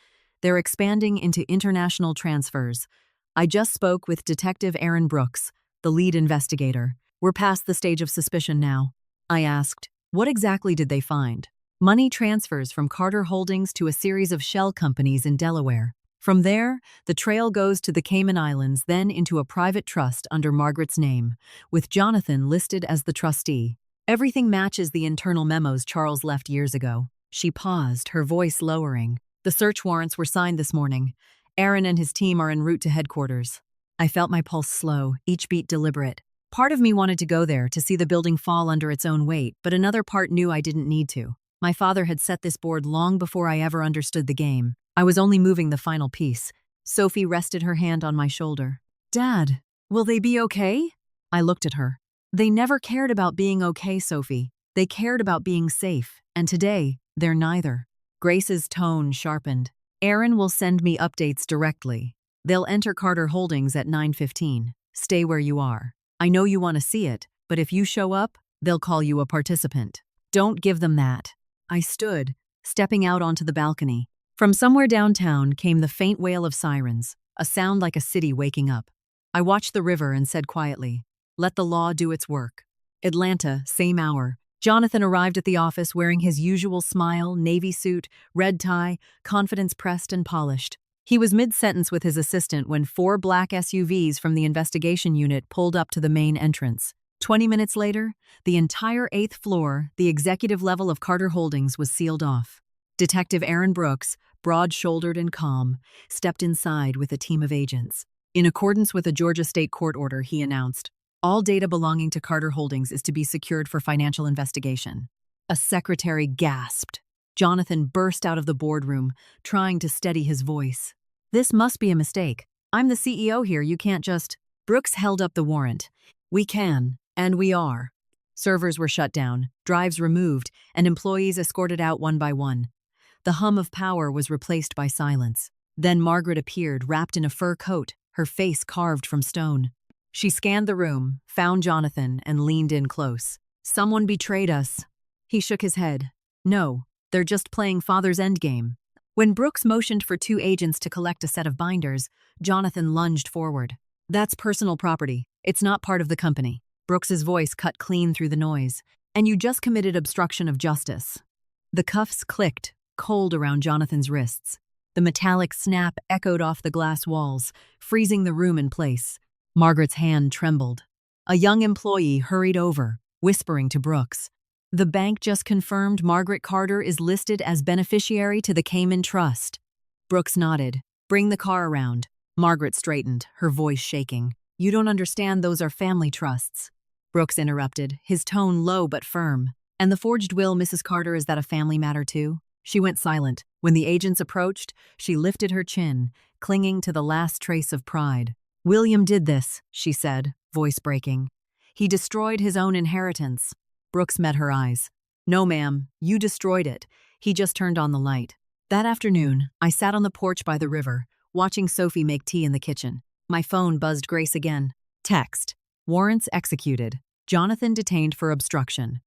They're expanding into international transfers. I just spoke with Detective Aaron Brooks, the lead investigator. We're past the stage of suspicion now. I asked, what exactly did they find? Money transfers from Carter Holdings to a series of shell companies in Delaware. From there, the trail goes to the Cayman Islands, then into a private trust under Margaret's name, with Jonathan listed as the trustee. Everything matches the internal memos Charles left years ago. She paused, her voice lowering. The search warrants were signed this morning. Aaron and his team are en route to headquarters. I felt my pulse slow, each beat deliberate. Part of me wanted to go there to see the building fall under its own weight, but another part knew I didn't need to. My father had set this board long before I ever understood the game. I was only moving the final piece. Sophie rested her hand on my shoulder. Dad, will they be okay? I looked at her. They never cared about being okay, Sophie. They cared about being safe, and today, they're neither. Grace's tone sharpened. Aaron will send me updates directly. They'll enter Carter Holdings at 9:15. Stay where you are. I know you want to see it, but if you show up, they'll call you a participant. Don't give them that. I stood, stepping out onto the balcony. From somewhere downtown came the faint wail of sirens, a sound like a city waking up. I watched the river and said quietly, let the law do its work. Atlanta, same hour. Jonathan arrived at the office wearing his usual smile, navy suit, red tie, confidence pressed and polished. He was mid-sentence with his assistant when 4 black SUVs from the investigation unit pulled up to the main entrance. 20 minutes later, the entire 8th floor, the executive level of Carter Holdings, was sealed off. Detective Aaron Brooks, broad-shouldered and calm, stepped inside with a team of agents. In accordance with a Georgia state court order, he announced, all data belonging to Carter Holdings is to be secured for financial investigation. A secretary gasped. Jonathan burst out of the boardroom, trying to steady his voice. This must be a mistake. I'm the CEO here, you can't just… Brooks held up the warrant. We can, and we are. Servers were shut down, drives removed, and employees escorted out one by one. The hum of power was replaced by silence. Then Margaret appeared, wrapped in a fur coat, her face carved from stone. She scanned the room, found Jonathan, and leaned in close. Someone betrayed us. He shook his head. No, they're just playing father's endgame. When Brooks motioned for 2 agents to collect a set of binders, Jonathan lunged forward. That's personal property. It's not part of the company. Brooks's voice cut clean through the noise. And you just committed obstruction of justice. The cuffs clicked, cold around Jonathan's wrists. The metallic snap echoed off the glass walls, freezing the room in place. Margaret's hand trembled. A young employee hurried over, whispering to Brooks. The bank just confirmed Margaret Carter is listed as beneficiary to the Cayman Trust. Brooks nodded. Bring the car around. Margaret straightened, her voice shaking. You don't understand, those are family trusts. Brooks interrupted, his tone low but firm. And the forged will, Mrs. Carter, is that a family matter too? She went silent. When the agents approached, she lifted her chin, clinging to the last trace of pride. William did this, she said, voice breaking. He destroyed his own inheritance. Brooks met her eyes. No, ma'am, you destroyed it. He just turned on the light. That afternoon, I sat on the porch by the river, watching Sophie make tea in the kitchen. My phone buzzed Grace again. Text. Warrants executed. Jonathan detained for obstruction.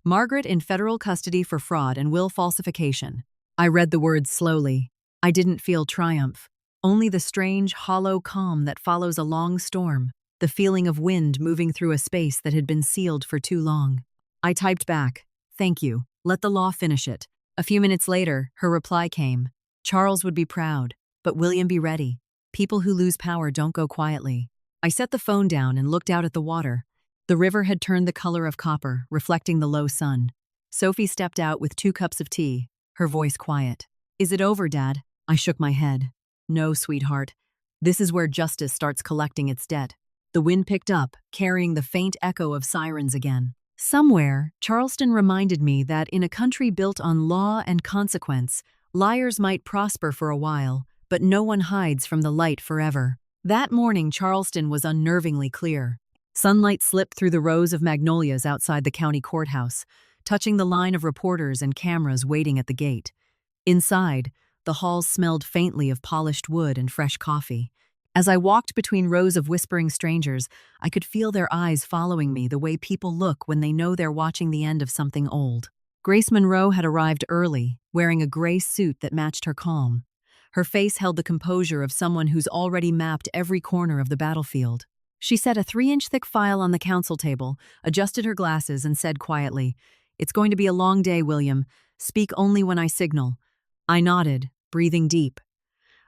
Margaret in federal custody for fraud and will falsification. I read the words slowly. I didn't feel triumph. Only the strange, hollow calm that follows a long storm. The feeling of wind moving through a space that had been sealed for too long. I typed back, thank you. Let the law finish it. A few minutes later, her reply came. Charles would be proud, but William be ready. People who lose power don't go quietly. I set the phone down and looked out at the water. The river had turned the color of copper, reflecting the low sun. Sophie stepped out with 2 cups of tea, her voice quiet. Is it over, Dad? I shook my head. No, sweetheart. This is where justice starts collecting its debt. The wind picked up, carrying the faint echo of sirens again. Somewhere, Charleston reminded me that in a country built on law and consequence, liars might prosper for a while, but no one hides from the light forever. That morning, Charleston was unnervingly clear. Sunlight slipped through the rows of magnolias outside the county courthouse, touching the line of reporters and cameras waiting at the gate. Inside, the halls smelled faintly of polished wood and fresh coffee. As I walked between rows of whispering strangers, I could feel their eyes following me the way people look when they know they're watching the end of something old. Grace Monroe had arrived early, wearing a gray suit that matched her calm. Her face held the composure of someone who's already mapped every corner of the battlefield. She set a 3-inch thick file on the counsel table, adjusted her glasses, and said quietly, It's going to be a long day, William. Speak only when I signal. I nodded, breathing deep.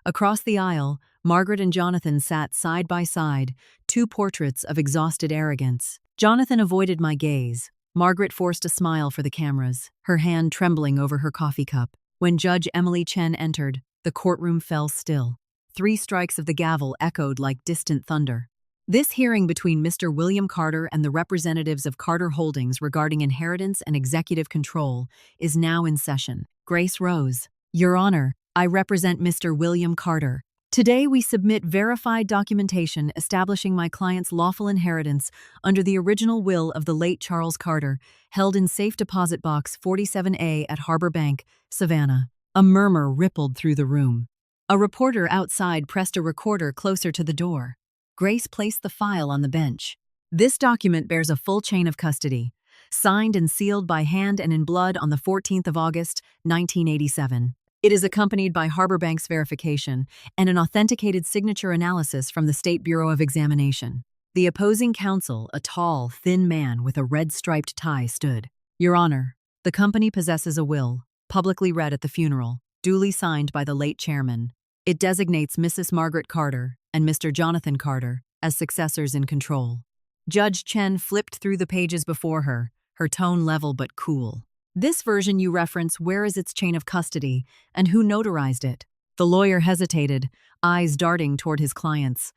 Across the aisle, Margaret and Jonathan sat side by side, 2 portraits of exhausted arrogance. Jonathan avoided my gaze. Margaret forced a smile for the cameras, her hand trembling over her coffee cup. When Judge Emily Chen entered, the courtroom fell still. 3 strikes of the gavel echoed like distant thunder. This hearing between Mr. William Carter and the representatives of Carter Holdings regarding inheritance and executive control is now in session. Grace rose. Your Honor, I represent Mr. William Carter. Today we submit verified documentation establishing my client's lawful inheritance under the original will of the late Charles Carter, held in Safe Deposit Box 47A at Harbor Bank, Savannah. A murmur rippled through the room. A reporter outside pressed a recorder closer to the door. Grace placed the file on the bench. This document bears a full chain of custody, signed and sealed by hand and in blood on the 14th of August, 1987. It is accompanied by Harbor Bank's verification and an authenticated signature analysis from the State Bureau of Examination. The opposing counsel, a tall, thin man with a red-striped tie, stood. Your Honor, the company possesses a will, publicly read at the funeral, duly signed by the late chairman. It designates Mrs. Margaret Carter and Mr. Jonathan Carter as successors in control. Judge Chen flipped through the pages before her, her tone level but cool. This version you reference, where is its chain of custody, and who notarized it? The lawyer hesitated, eyes darting toward his clients.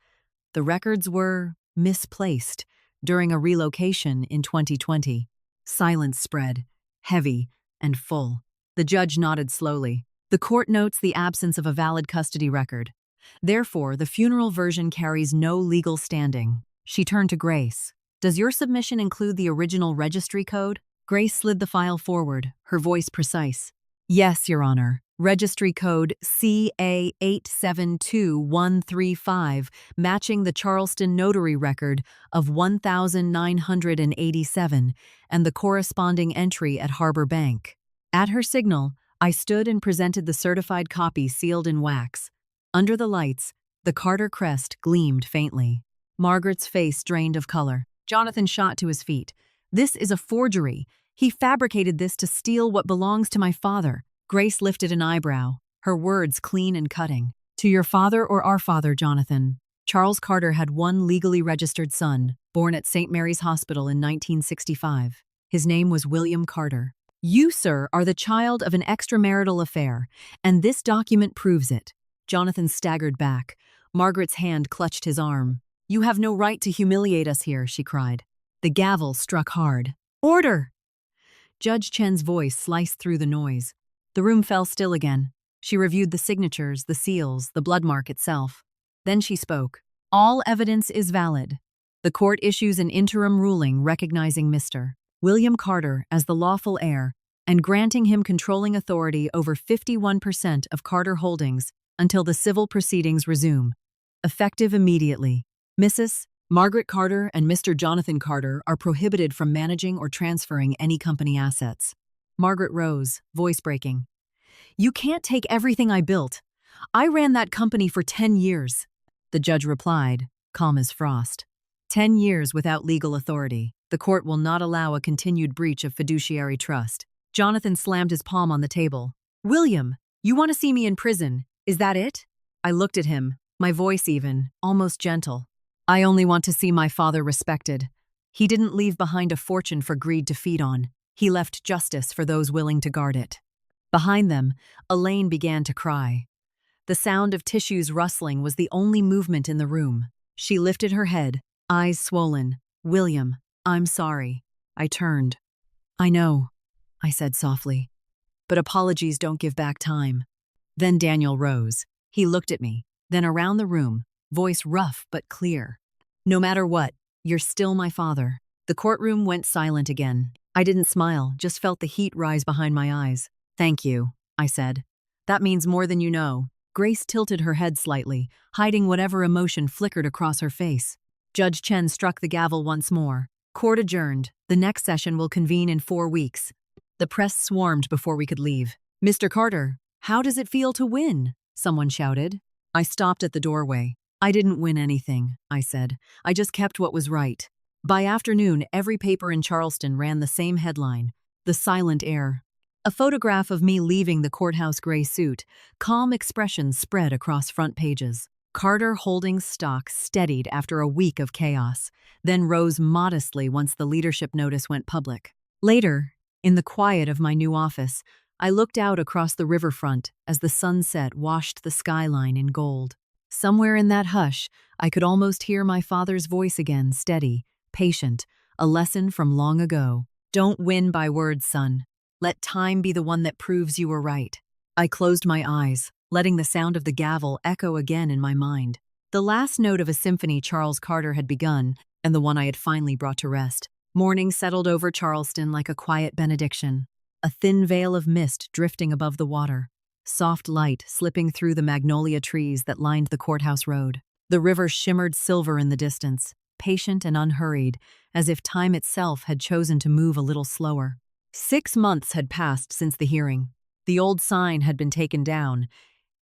The records were misplaced during a relocation in 2020. Silence spread, heavy and full. The judge nodded slowly. The court notes the absence of a valid custody record. Therefore, the funeral version carries no legal standing. She turned to Grace. Does your submission include the original registry code? Grace slid the file forward, her voice precise. Yes, Your Honor. Registry code CA872135, matching the Charleston notary record of 1987 and the corresponding entry at Harbor Bank. At her signal, I stood and presented the certified copy sealed in wax. Under the lights, the Carter crest gleamed faintly. Margaret's face drained of color. Jonathan shot to his feet. This is a forgery. He fabricated this to steal what belongs to my father. Grace lifted an eyebrow, her words clean and cutting. To your father or our father, Jonathan? Charles Carter had one legally registered son, born at St. Mary's Hospital in 1965. His name was William Carter. You, sir, are the child of an extramarital affair, and this document proves it. Jonathan staggered back. Margaret's hand clutched his arm. You have no right to humiliate us here, she cried. The gavel struck hard. Order! Judge Chen's voice sliced through the noise. The room fell still again. She reviewed the signatures, the seals, the blood mark itself. Then she spoke. All evidence is valid. The court issues an interim ruling recognizing Mr. William Carter as the lawful heir and granting him controlling authority over 51% of Carter Holdings until the civil proceedings resume. Effective immediately. Mrs. Margaret Carter and Mr. Jonathan Carter are prohibited from managing or transferring any company assets. Margaret rose, voice breaking. You can't take everything I built. I ran that company for 10 years. The judge replied, calm as frost. 10 years without legal authority. The court will not allow a continued breach of fiduciary trust. Jonathan slammed his palm on the table. William, you want to see me in prison, is that it? I looked at him, my voice even, almost gentle. I only want to see my father respected. He didn't leave behind a fortune for greed to feed on. He left justice for those willing to guard it. Behind them, Elaine began to cry. The sound of tissues rustling was the only movement in the room. She lifted her head, eyes swollen. William, I'm sorry. I turned. I know, I said softly. But apologies don't give back time. Then Daniel rose. He looked at me, then around the room, voice rough but clear. No matter what, you're still my father. The courtroom went silent again. I didn't smile, just felt the heat rise behind my eyes. Thank you, I said. That means more than you know. Grace tilted her head slightly, hiding whatever emotion flickered across her face. Judge Chen struck the gavel once more. Court adjourned. The next session will convene in 4 weeks. The press swarmed before we could leave. Mr. Carter, how does it feel to win? Someone shouted. I stopped at the doorway. I didn't win anything, I said. I just kept what was right. By afternoon, every paper in Charleston ran the same headline, The Silent Heir. A photograph of me leaving the courthouse gray suit, calm expressions spread across front pages. Carter Holdings stock steadied after a week of chaos, then rose modestly once the leadership notice went public. Later, in the quiet of my new office, I looked out across the riverfront as the sunset washed the skyline in gold. Somewhere in that hush, I could almost hear my father's voice again, steady, patient, a lesson from long ago. Don't win by words, son. Let time be the one that proves you were right. I closed my eyes, letting the sound of the gavel echo again in my mind. The last note of a symphony Charles Carter had begun, and the one I had finally brought to rest. Morning settled over Charleston like a quiet benediction. A thin veil of mist drifting above the water. Soft light slipping through the magnolia trees that lined the courthouse road. The river shimmered silver in the distance, patient and unhurried, as if time itself had chosen to move a little slower. 6 months had passed since the hearing. The old sign had been taken down,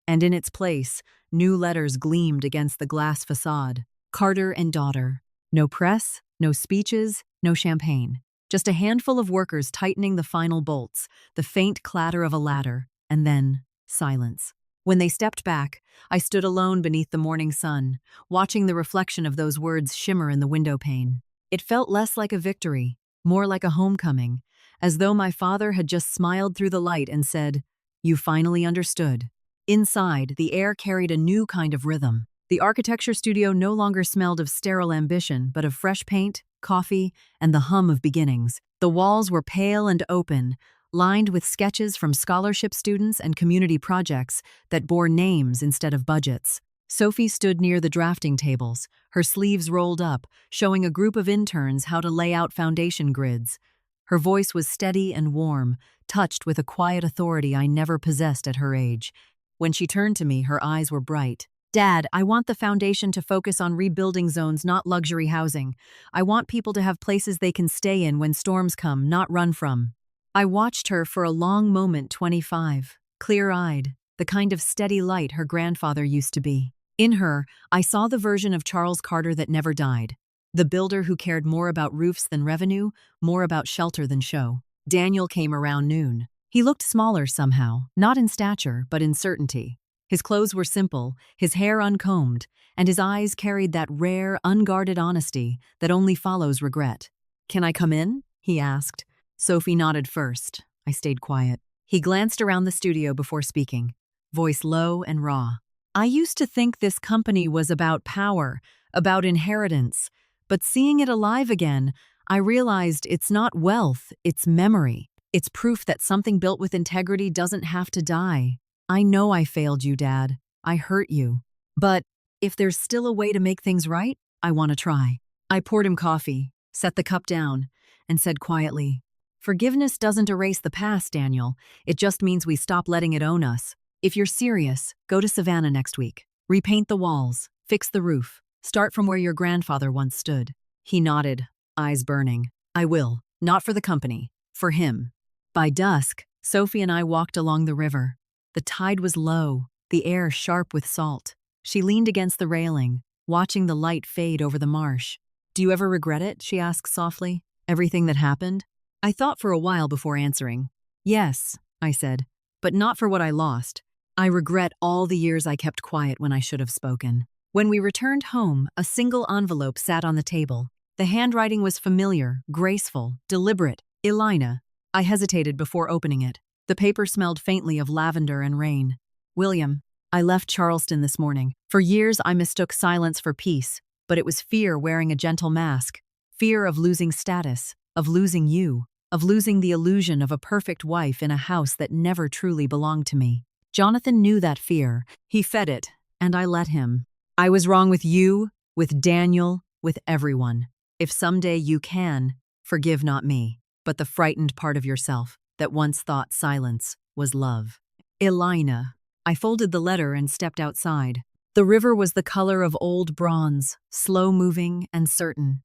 and in its place, new letters gleamed against the glass facade. Carter and daughter. No press, no speeches, no champagne. Just a handful of workers tightening the final bolts, the faint clatter of a ladder, and then silence. When they stepped back, I stood alone beneath the morning sun, watching the reflection of those words shimmer in the window pane. It felt less like a victory, more like a homecoming, as though my father had just smiled through the light and said, "You finally understood." Inside, the air carried a new kind of rhythm. The architecture studio no longer smelled of sterile ambition, but of fresh paint, coffee, and the hum of beginnings. The walls were pale and open, lined with sketches from scholarship students and community projects that bore names instead of budgets. Sophie stood near the drafting tables, her sleeves rolled up, showing a group of interns how to lay out foundation grids. Her voice was steady and warm, touched with a quiet authority I never possessed at her age. When she turned to me, her eyes were bright. "Dad, I want the foundation to focus on rebuilding zones, not luxury housing. I want people to have places they can stay in when storms come, not run from." I watched her for a long moment, 25, clear-eyed, the kind of steady light her grandfather used to be. In her, I saw the version of Charles Carter that never died, the builder who cared more about roofs than revenue, more about shelter than show. Daniel came around noon. He looked smaller somehow, not in stature, but in certainty. His clothes were simple, his hair uncombed, and his eyes carried that rare, unguarded honesty that only follows regret. "Can I come in?" he asked. Sophie nodded first. I stayed quiet. He glanced around the studio before speaking, voice low and raw. "I used to think this company was about power, about inheritance, but seeing it alive again, I realized it's not wealth, it's memory. It's proof that something built with integrity doesn't have to die. I know I failed you, Dad. I hurt you. But if there's still a way to make things right, I want to try." I poured him coffee, set the cup down, and said quietly, "Forgiveness doesn't erase the past, Daniel. It just means we stop letting it own us. If you're serious, go to Savannah next week. Repaint the walls, fix the roof, start from where your grandfather once stood." He nodded, eyes burning. "I will. Not for the company. For him." By dusk, Sophie and I walked along the river. The tide was low, the air sharp with salt. She leaned against the railing, watching the light fade over the marsh. "Do you ever regret it?" she asked softly. "Everything that happened?" I thought for a while before answering. "Yes," I said, "but not for what I lost. I regret all the years I kept quiet when I should have spoken." When we returned home, a single envelope sat on the table. The handwriting was familiar, graceful, deliberate. "Elina." I hesitated before opening it. The paper smelled faintly of lavender and rain. "William, I left Charleston this morning. For years I mistook silence for peace, but it was fear wearing a gentle mask. Fear of losing status, of losing you, of losing the illusion of a perfect wife in a house that never truly belonged to me. Jonathan knew that fear. He fed it, and I let him. I was wrong with you, with Daniel, with everyone. If someday you can, forgive not me, but the frightened part of yourself that once thought silence was love. Elina." I folded the letter and stepped outside. The river was the color of old bronze, slow-moving and certain.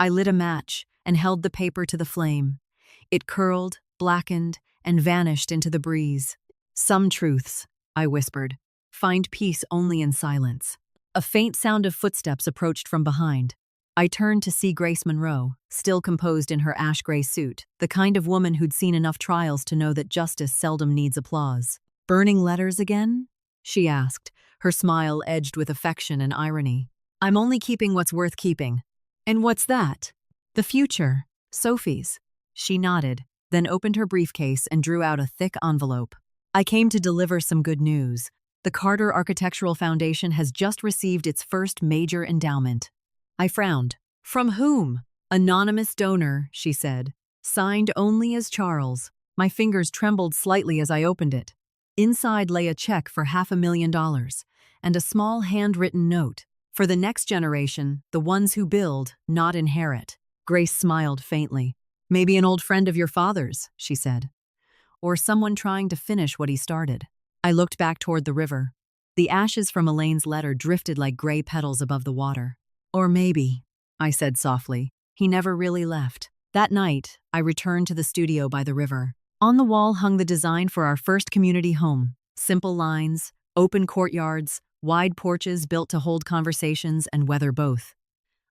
I lit a match and held the paper to the flame. It curled, blackened, and vanished into the breeze. "Some truths," I whispered, "find peace only in silence." A faint sound of footsteps approached from behind. I turned to see Grace Monroe, still composed in her ash-gray suit, the kind of woman who'd seen enough trials to know that justice seldom needs applause. "Burning letters again?" she asked, her smile edged with affection and irony. "I'm only keeping what's worth keeping." "And what's that?" "The future. Sophie's." She nodded, then opened her briefcase and drew out a thick envelope. "I came to deliver some good news. The Carter Architectural Foundation has just received its first major endowment." I frowned. "From whom?" "Anonymous donor," she said. "Signed only as Charles." My fingers trembled slightly as I opened it. Inside lay a check for $500,000 and a small handwritten note. "For the next generation, the ones who build, not inherit." Grace smiled faintly. "Maybe an old friend of your father's," she said. "Or someone trying to finish what he started." I looked back toward the river. The ashes from Elaine's letter drifted like gray petals above the water. "Or maybe," I said softly, "he never really left." That night, I returned to the studio by the river. On the wall hung the design for our first community home. Simple lines, open courtyards, wide porches built to hold conversations and weather both.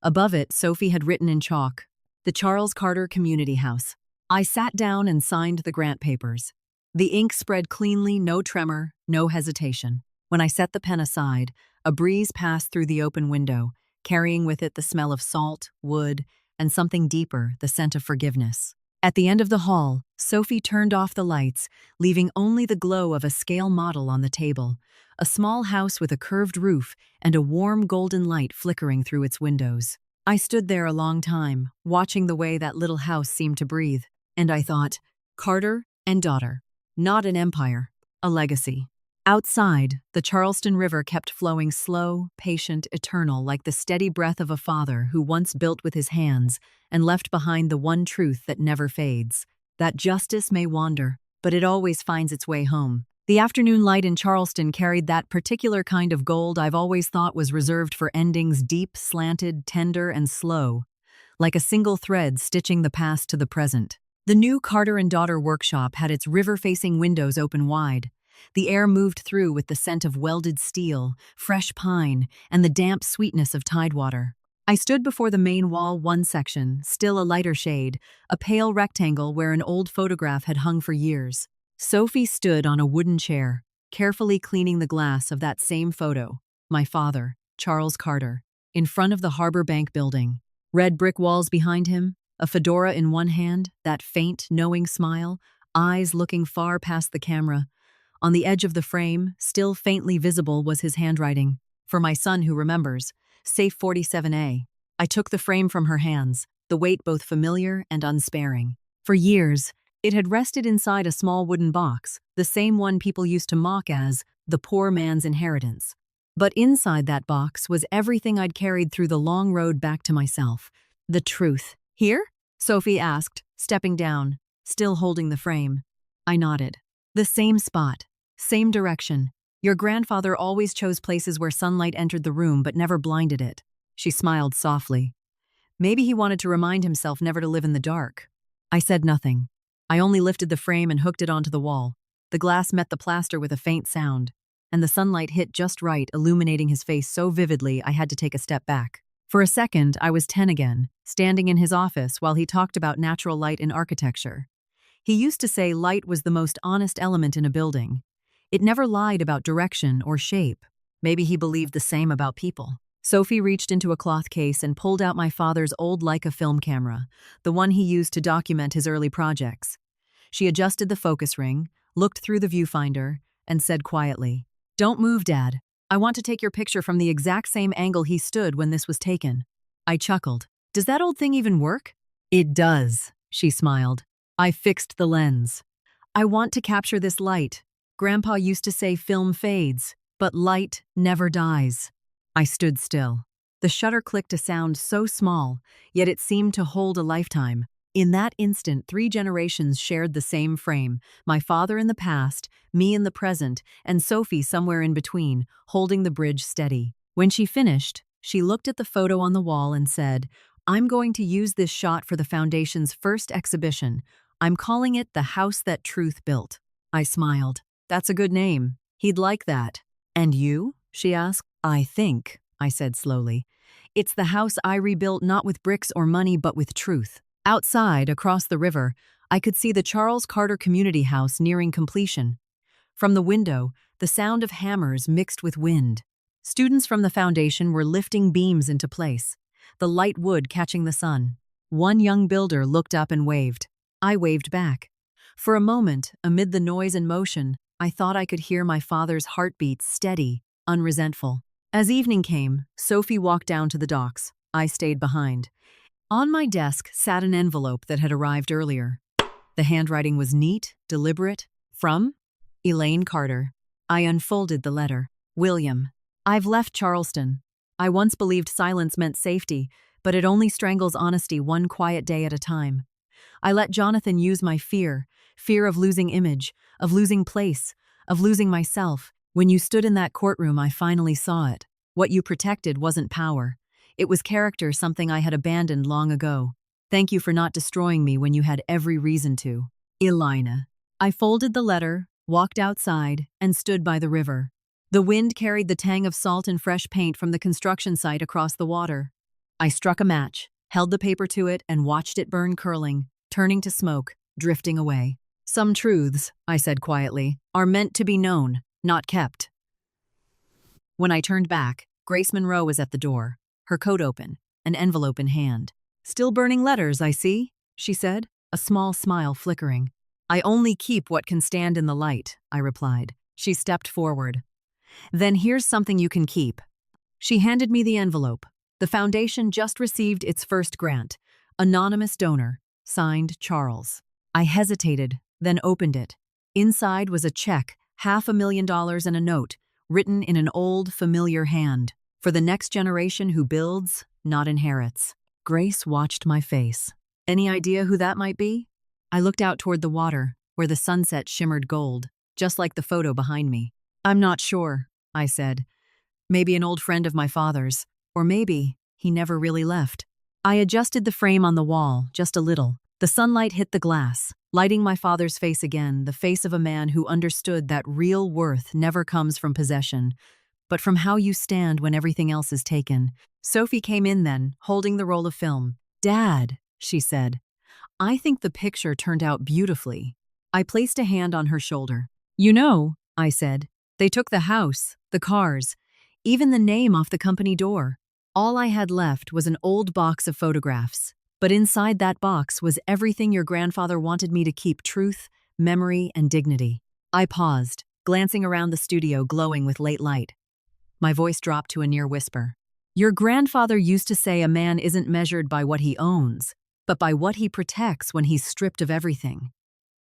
Above it, Sophie had written in chalk, "The Charles Carter Community House." I sat down and signed the grant papers. The ink spread cleanly, no tremor, no hesitation. When I set the pen aside, a breeze passed through the open window, carrying with it the smell of salt, wood, and something deeper, the scent of forgiveness. At the end of the hall, Sophie turned off the lights, leaving only the glow of a scale model on the table, a small house with a curved roof and a warm golden light flickering through its windows. I stood there a long time, watching the way that little house seemed to breathe, and I thought, Carter and daughter, not an empire, a legacy. Outside, the Charleston River kept flowing slow, patient, eternal, like the steady breath of a father who once built with his hands and left behind the one truth that never fades, that justice may wander, but it always finds its way home. The afternoon light in Charleston carried that particular kind of gold I've always thought was reserved for endings deep, slanted, tender, and slow, like a single thread stitching the past to the present. The new Carter and Daughter workshop had its river-facing windows open wide. The air moved through with the scent of welded steel, fresh pine, and the damp sweetness of tidewater. I stood before the main wall one section, still a lighter shade, a pale rectangle where an old photograph had hung for years. Sophie stood on a wooden chair, carefully cleaning the glass of that same photo, my father, Charles Carter, in front of the Harbor Bank building. Red brick walls behind him, a fedora in one hand, that faint, knowing smile, eyes looking far past the camera. On the edge of the frame, still faintly visible, was his handwriting. For my son who remembers, Safe 47A. I took the frame from her hands, the weight both familiar and unsparing. For years, it had rested inside a small wooden box, the same one people used to mock as the poor man's inheritance. But inside that box was everything I'd carried through the long road back to myself. The truth. Here? Sophie asked, stepping down, still holding the frame. I nodded. The same spot. Same direction. Your grandfather always chose places where sunlight entered the room but never blinded it. She smiled softly. Maybe he wanted to remind himself never to live in the dark. I said nothing. I only lifted the frame and hooked it onto the wall. The glass met the plaster with a faint sound, and the sunlight hit just right, illuminating his face so vividly I had to take a step back. For a second, I was 10 again, standing in his office while he talked about natural light in architecture. He used to say light was the most honest element in a building. It never lied about direction or shape. Maybe he believed the same about people. Sophie reached into a cloth case and pulled out my father's old Leica film camera, the one he used to document his early projects. She adjusted the focus ring, looked through the viewfinder, and said quietly, "Don't move, Dad. I want to take your picture from the exact same angle he stood when this was taken." I chuckled. "Does that old thing even work?" "It does," she smiled. "I fixed the lens. I want to capture this light. Grandpa used to say film fades, but light never dies." I stood still. The shutter clicked a sound so small, yet it seemed to hold a lifetime. In that instant, 3 generations shared the same frame, my father in the past, me in the present, and Sophie somewhere in between, holding the bridge steady. When she finished, she looked at the photo on the wall and said, "I'm going to use this shot for the Foundation's first exhibition. I'm calling it The House That Truth Built." I smiled. "That's a good name. He'd like that." "And you?" she asked. "I think," I said slowly, "it's the house I rebuilt not with bricks or money but with truth." Outside, across the river, I could see the Charles Carter Community House nearing completion. From the window, the sound of hammers mixed with wind. Students from the foundation were lifting beams into place, the light wood catching the sun. One young builder looked up and waved. I waved back. For a moment, amid the noise and motion, I thought I could hear my father's heartbeat, steady, unresentful. As evening came, Sophie walked down to the docks. I stayed behind. On my desk sat an envelope that had arrived earlier. The handwriting was neat, deliberate. From Elaine Carter. I unfolded the letter. "William, I've left Charleston. I once believed silence meant safety, but it only strangles honesty one quiet day at a time. I let Jonathan use my fear of losing image, of losing place, of losing myself. When you stood in that courtroom, I finally saw it. What you protected wasn't power. It was character, something I had abandoned long ago. Thank you for not destroying me when you had every reason to. Elina." I folded the letter, walked outside, and stood by the river. The wind carried the tang of salt and fresh paint from the construction site across the water. I struck a match, held the paper to it, and watched it burn, curling, turning to smoke, drifting away. "Some truths," I said quietly, "are meant to be known, not kept." When I turned back, Grace Monroe was at the door, her coat open, an envelope in hand. "Still burning letters, I see," she said, a small smile flickering. I only keep what can stand in the light, I replied. She stepped forward. Then here's something you can keep. She handed me the envelope. The foundation just received its first grant. Anonymous donor, signed Charles. I hesitated, then opened it. Inside was a check, $500,000 and a note, written in an old, familiar hand. For the next generation who builds, not inherits. Grace watched my face. Any idea who that might be? I looked out toward the water, where the sunset shimmered gold, just like the photo behind me. I'm not sure, I said. Maybe an old friend of my father's, or maybe he never really left. I adjusted the frame on the wall, just a little. The sunlight hit the glass, lighting my father's face again, the face of a man who understood that real worth never comes from possession, but from how you stand when everything else is taken. Sophie came in then, holding the roll of film. Dad, she said, I think the picture turned out beautifully. I placed a hand on her shoulder. You know, I said, they took the house, the cars, even the name off the company door. All I had left was an old box of photographs. But inside that box was everything your grandfather wanted me to keep: truth, memory, and dignity. I paused, glancing around the studio glowing with late light. My voice dropped to a near whisper. Your grandfather used to say a man isn't measured by what he owns, but by what he protects when he's stripped of everything.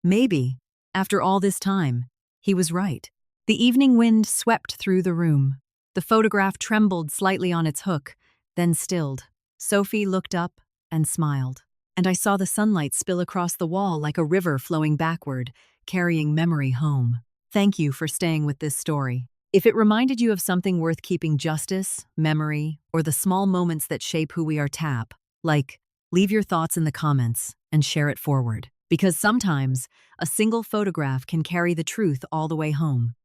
Maybe, after all this time, he was right. The evening wind swept through the room. The photograph trembled slightly on its hook, then stilled. Sophie looked up and smiled, and I saw the sunlight spill across the wall like a river flowing backward, carrying memory home. Thank you for staying with this story. If it reminded you of something worth keeping: justice, memory, or the small moments that shape who we are, leave your thoughts in the comments and share it forward. Because sometimes, a single photograph can carry the truth all the way home.